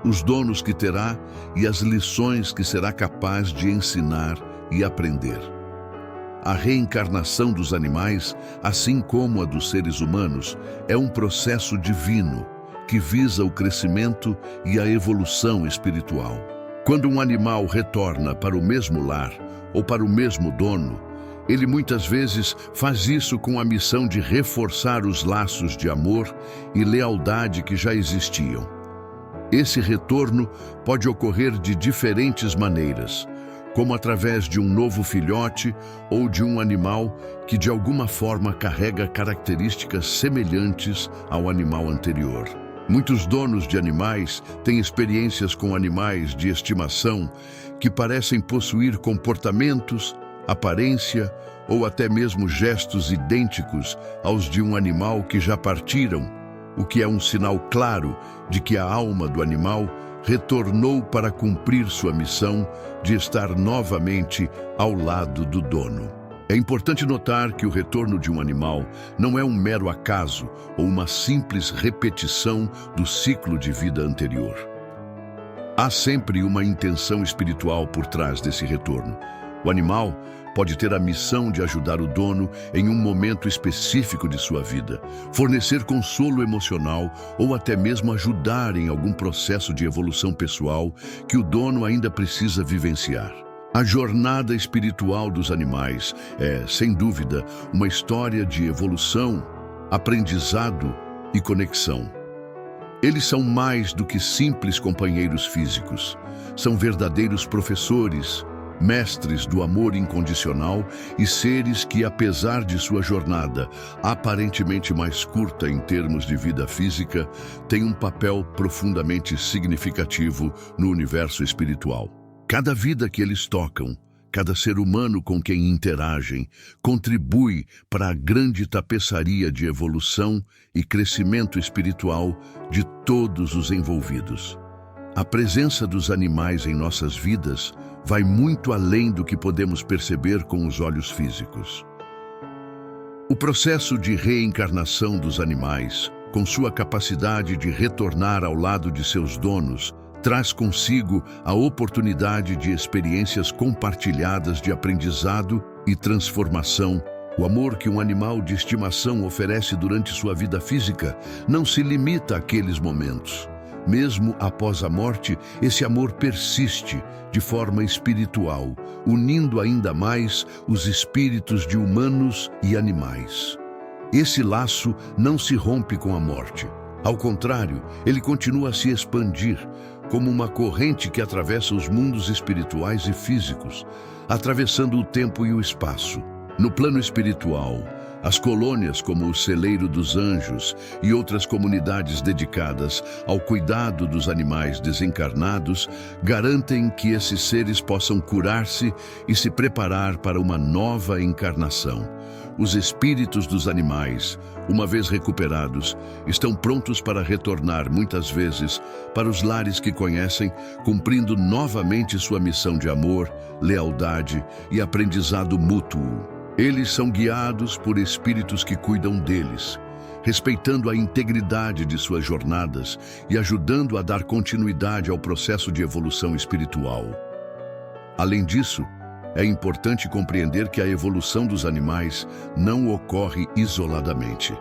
os donos que terá e as lições que será capaz de ensinar e aprender. A reencarnação dos animais, assim como a dos seres humanos, é um processo divino que visa o crescimento e a evolução espiritual. Quando um animal retorna para o mesmo lar ou para o mesmo dono, ele muitas vezes faz isso com a missão de reforçar os laços de amor e lealdade que já existiam. Esse retorno pode ocorrer de diferentes maneiras, como através de um novo filhote ou de um animal que de alguma forma carrega características semelhantes ao animal anterior. Muitos donos de animais têm experiências com animais de estimação que parecem possuir comportamentos, aparência ou até mesmo gestos idênticos aos de um animal que já partiram, o que é um sinal claro de que a alma do animal retornou para cumprir sua missão de estar novamente ao lado do dono. É importante notar que o retorno de um animal não é um mero acaso ou uma simples repetição do ciclo de vida anterior. Há sempre uma intenção espiritual por trás desse retorno. O animal pode ter a missão de ajudar o dono em um momento específico de sua vida, fornecer consolo emocional ou até mesmo ajudar em algum processo de evolução pessoal que o dono ainda precisa vivenciar. A jornada espiritual dos animais é, sem dúvida, uma história de evolução, aprendizado e conexão. Eles são mais do que simples companheiros físicos. São verdadeiros professores, mestres do amor incondicional e seres que, apesar de sua jornada aparentemente mais curta em termos de vida física, têm um papel profundamente significativo no universo espiritual. Cada vida que eles tocam, cada ser humano com quem interagem, contribui para a grande tapeçaria de evolução e crescimento espiritual de todos os envolvidos. A presença dos animais em nossas vidas vai muito além do que podemos perceber com os olhos físicos. O processo de reencarnação dos animais, com sua capacidade de retornar ao lado de seus donos, traz consigo a oportunidade de experiências compartilhadas de aprendizado e transformação. O amor que um animal de estimação oferece durante sua vida física não se limita àqueles momentos. Mesmo após a morte, esse amor persiste de forma espiritual, unindo ainda mais os espíritos de humanos e animais. Esse laço não se rompe com a morte. Ao contrário, ele continua a se expandir, como uma corrente que atravessa os mundos espirituais e físicos, atravessando o tempo e o espaço. No plano espiritual, as colônias como o Celeiro dos Anjos e outras comunidades dedicadas ao cuidado dos animais desencarnados garantem que esses seres possam curar-se e se preparar para uma nova encarnação. Os espíritos dos animais, uma vez recuperados, estão prontos para retornar muitas vezes para os lares que conhecem, cumprindo novamente sua missão de amor, lealdade e aprendizado mútuo. Eles são guiados por espíritos que cuidam deles, respeitando a integridade de suas jornadas e ajudando a dar continuidade ao processo de evolução espiritual. Além disso, é importante compreender que a evolução dos animais não ocorre isoladamente.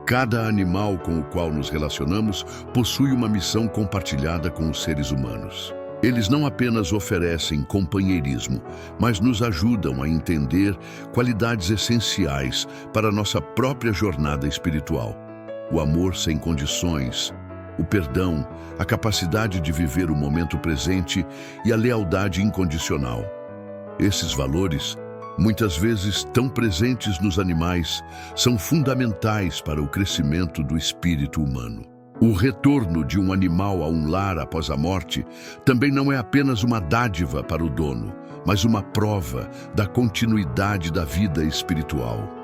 Cada animal com o qual nos relacionamos possui uma missão compartilhada com os seres humanos. Eles não apenas oferecem companheirismo, mas nos ajudam a entender qualidades essenciais para nossa própria jornada espiritual. O amor sem condições, o perdão, a capacidade de viver o momento presente e a lealdade incondicional. Esses valores, muitas vezes tão presentes nos animais, são fundamentais para o crescimento do espírito humano. O retorno de um animal a um lar após a morte também não é apenas uma dádiva para o dono, mas uma prova da continuidade da vida espiritual.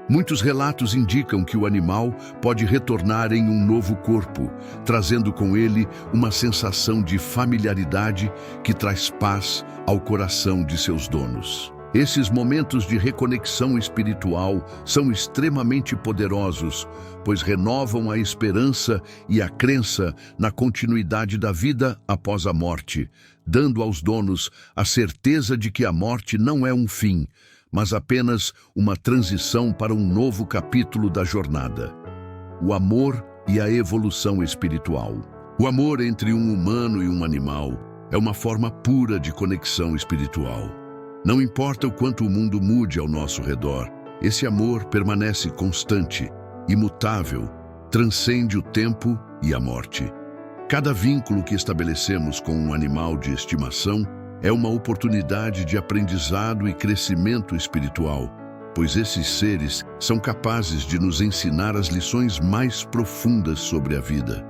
Muitos relatos indicam que o animal pode retornar em um novo corpo, trazendo com ele uma sensação de familiaridade que traz paz ao coração de seus donos. Esses momentos de reconexão espiritual são extremamente poderosos, pois renovam a esperança e a crença na continuidade da vida após a morte, dando aos donos a certeza de que a morte não é um fim, mas apenas uma transição para um novo capítulo da jornada. O amor e a evolução espiritual. O amor entre um humano e um animal é uma forma pura de conexão espiritual. Não importa o quanto o mundo mude ao nosso redor, esse amor permanece constante, imutável, transcende o tempo e a morte. Cada vínculo que estabelecemos com um animal de estimação é uma oportunidade de aprendizado e crescimento espiritual, pois esses seres são capazes de nos ensinar as lições mais profundas sobre a vida.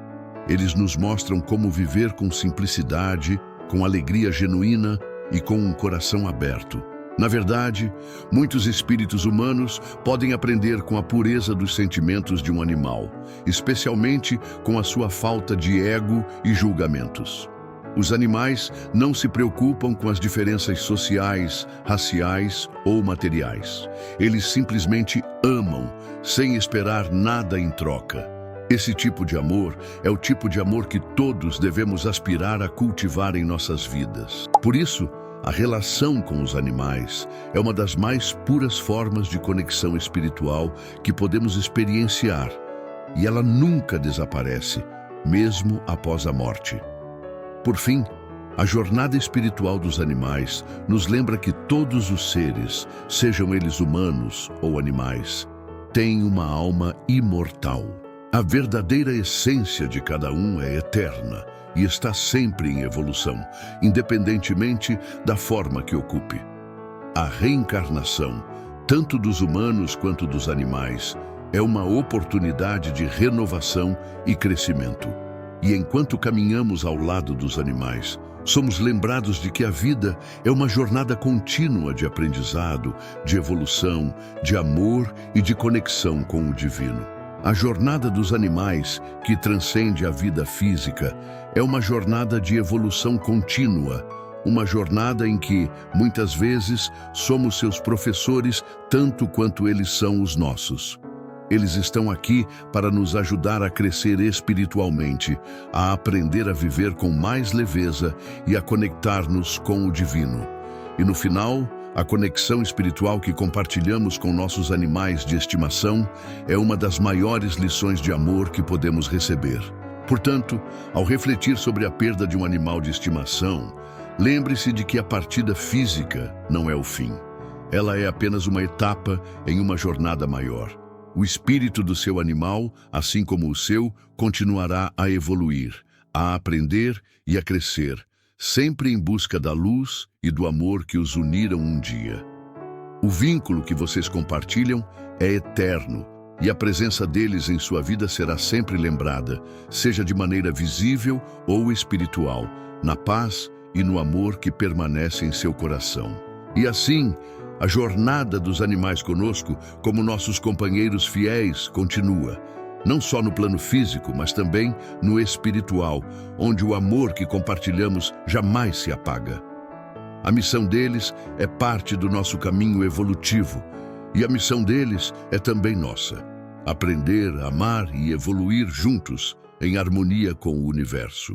Eles nos mostram como viver com simplicidade, com alegria genuína e com um coração aberto. Na verdade, muitos espíritos humanos podem aprender com a pureza dos sentimentos de um animal, especialmente com a sua falta de ego e julgamentos. Os animais não se preocupam com as diferenças sociais, raciais ou materiais. Eles simplesmente amam, sem esperar nada em troca. Esse tipo de amor é o tipo de amor que todos devemos aspirar a cultivar em nossas vidas. Por isso, a relação com os animais é uma das mais puras formas de conexão espiritual que podemos experienciar, e ela nunca desaparece, mesmo após a morte. Por fim, a jornada espiritual dos animais nos lembra que todos os seres, sejam eles humanos ou animais, têm uma alma imortal. A verdadeira essência de cada um é eterna e está sempre em evolução, independentemente da forma que ocupe. A reencarnação, tanto dos humanos quanto dos animais, é uma oportunidade de renovação e crescimento. E enquanto caminhamos ao lado dos animais, somos lembrados de que a vida é uma jornada contínua de aprendizado, de evolução, de amor e de conexão com o divino. A jornada dos animais, que transcende a vida física, é uma jornada de evolução contínua, uma jornada em que, muitas vezes, somos seus professores tanto quanto eles são os nossos. Eles estão aqui para nos ajudar a crescer espiritualmente, a aprender a viver com mais leveza e a conectar-nos com o divino. E no final, a conexão espiritual que compartilhamos com nossos animais de estimação é uma das maiores lições de amor que podemos receber. Portanto, ao refletir sobre a perda de um animal de estimação, lembre-se de que a partida física não é o fim. Ela é apenas uma etapa em uma jornada maior. O espírito do seu animal, assim como o seu, continuará a evoluir, a aprender e a crescer, sempre em busca da luz e do amor que os uniram um dia. O vínculo que vocês compartilham é eterno e a presença deles em sua vida será sempre lembrada, seja de maneira visível ou espiritual, na paz e no amor que permanece em seu coração. E assim, a jornada dos animais conosco, como nossos companheiros fiéis, continua, não só no plano físico, mas também no espiritual, onde o amor que compartilhamos jamais se apaga. A missão deles é parte do nosso caminho evolutivo, e a missão deles é também nossa: aprender, amar e evoluir juntos, em harmonia com o universo.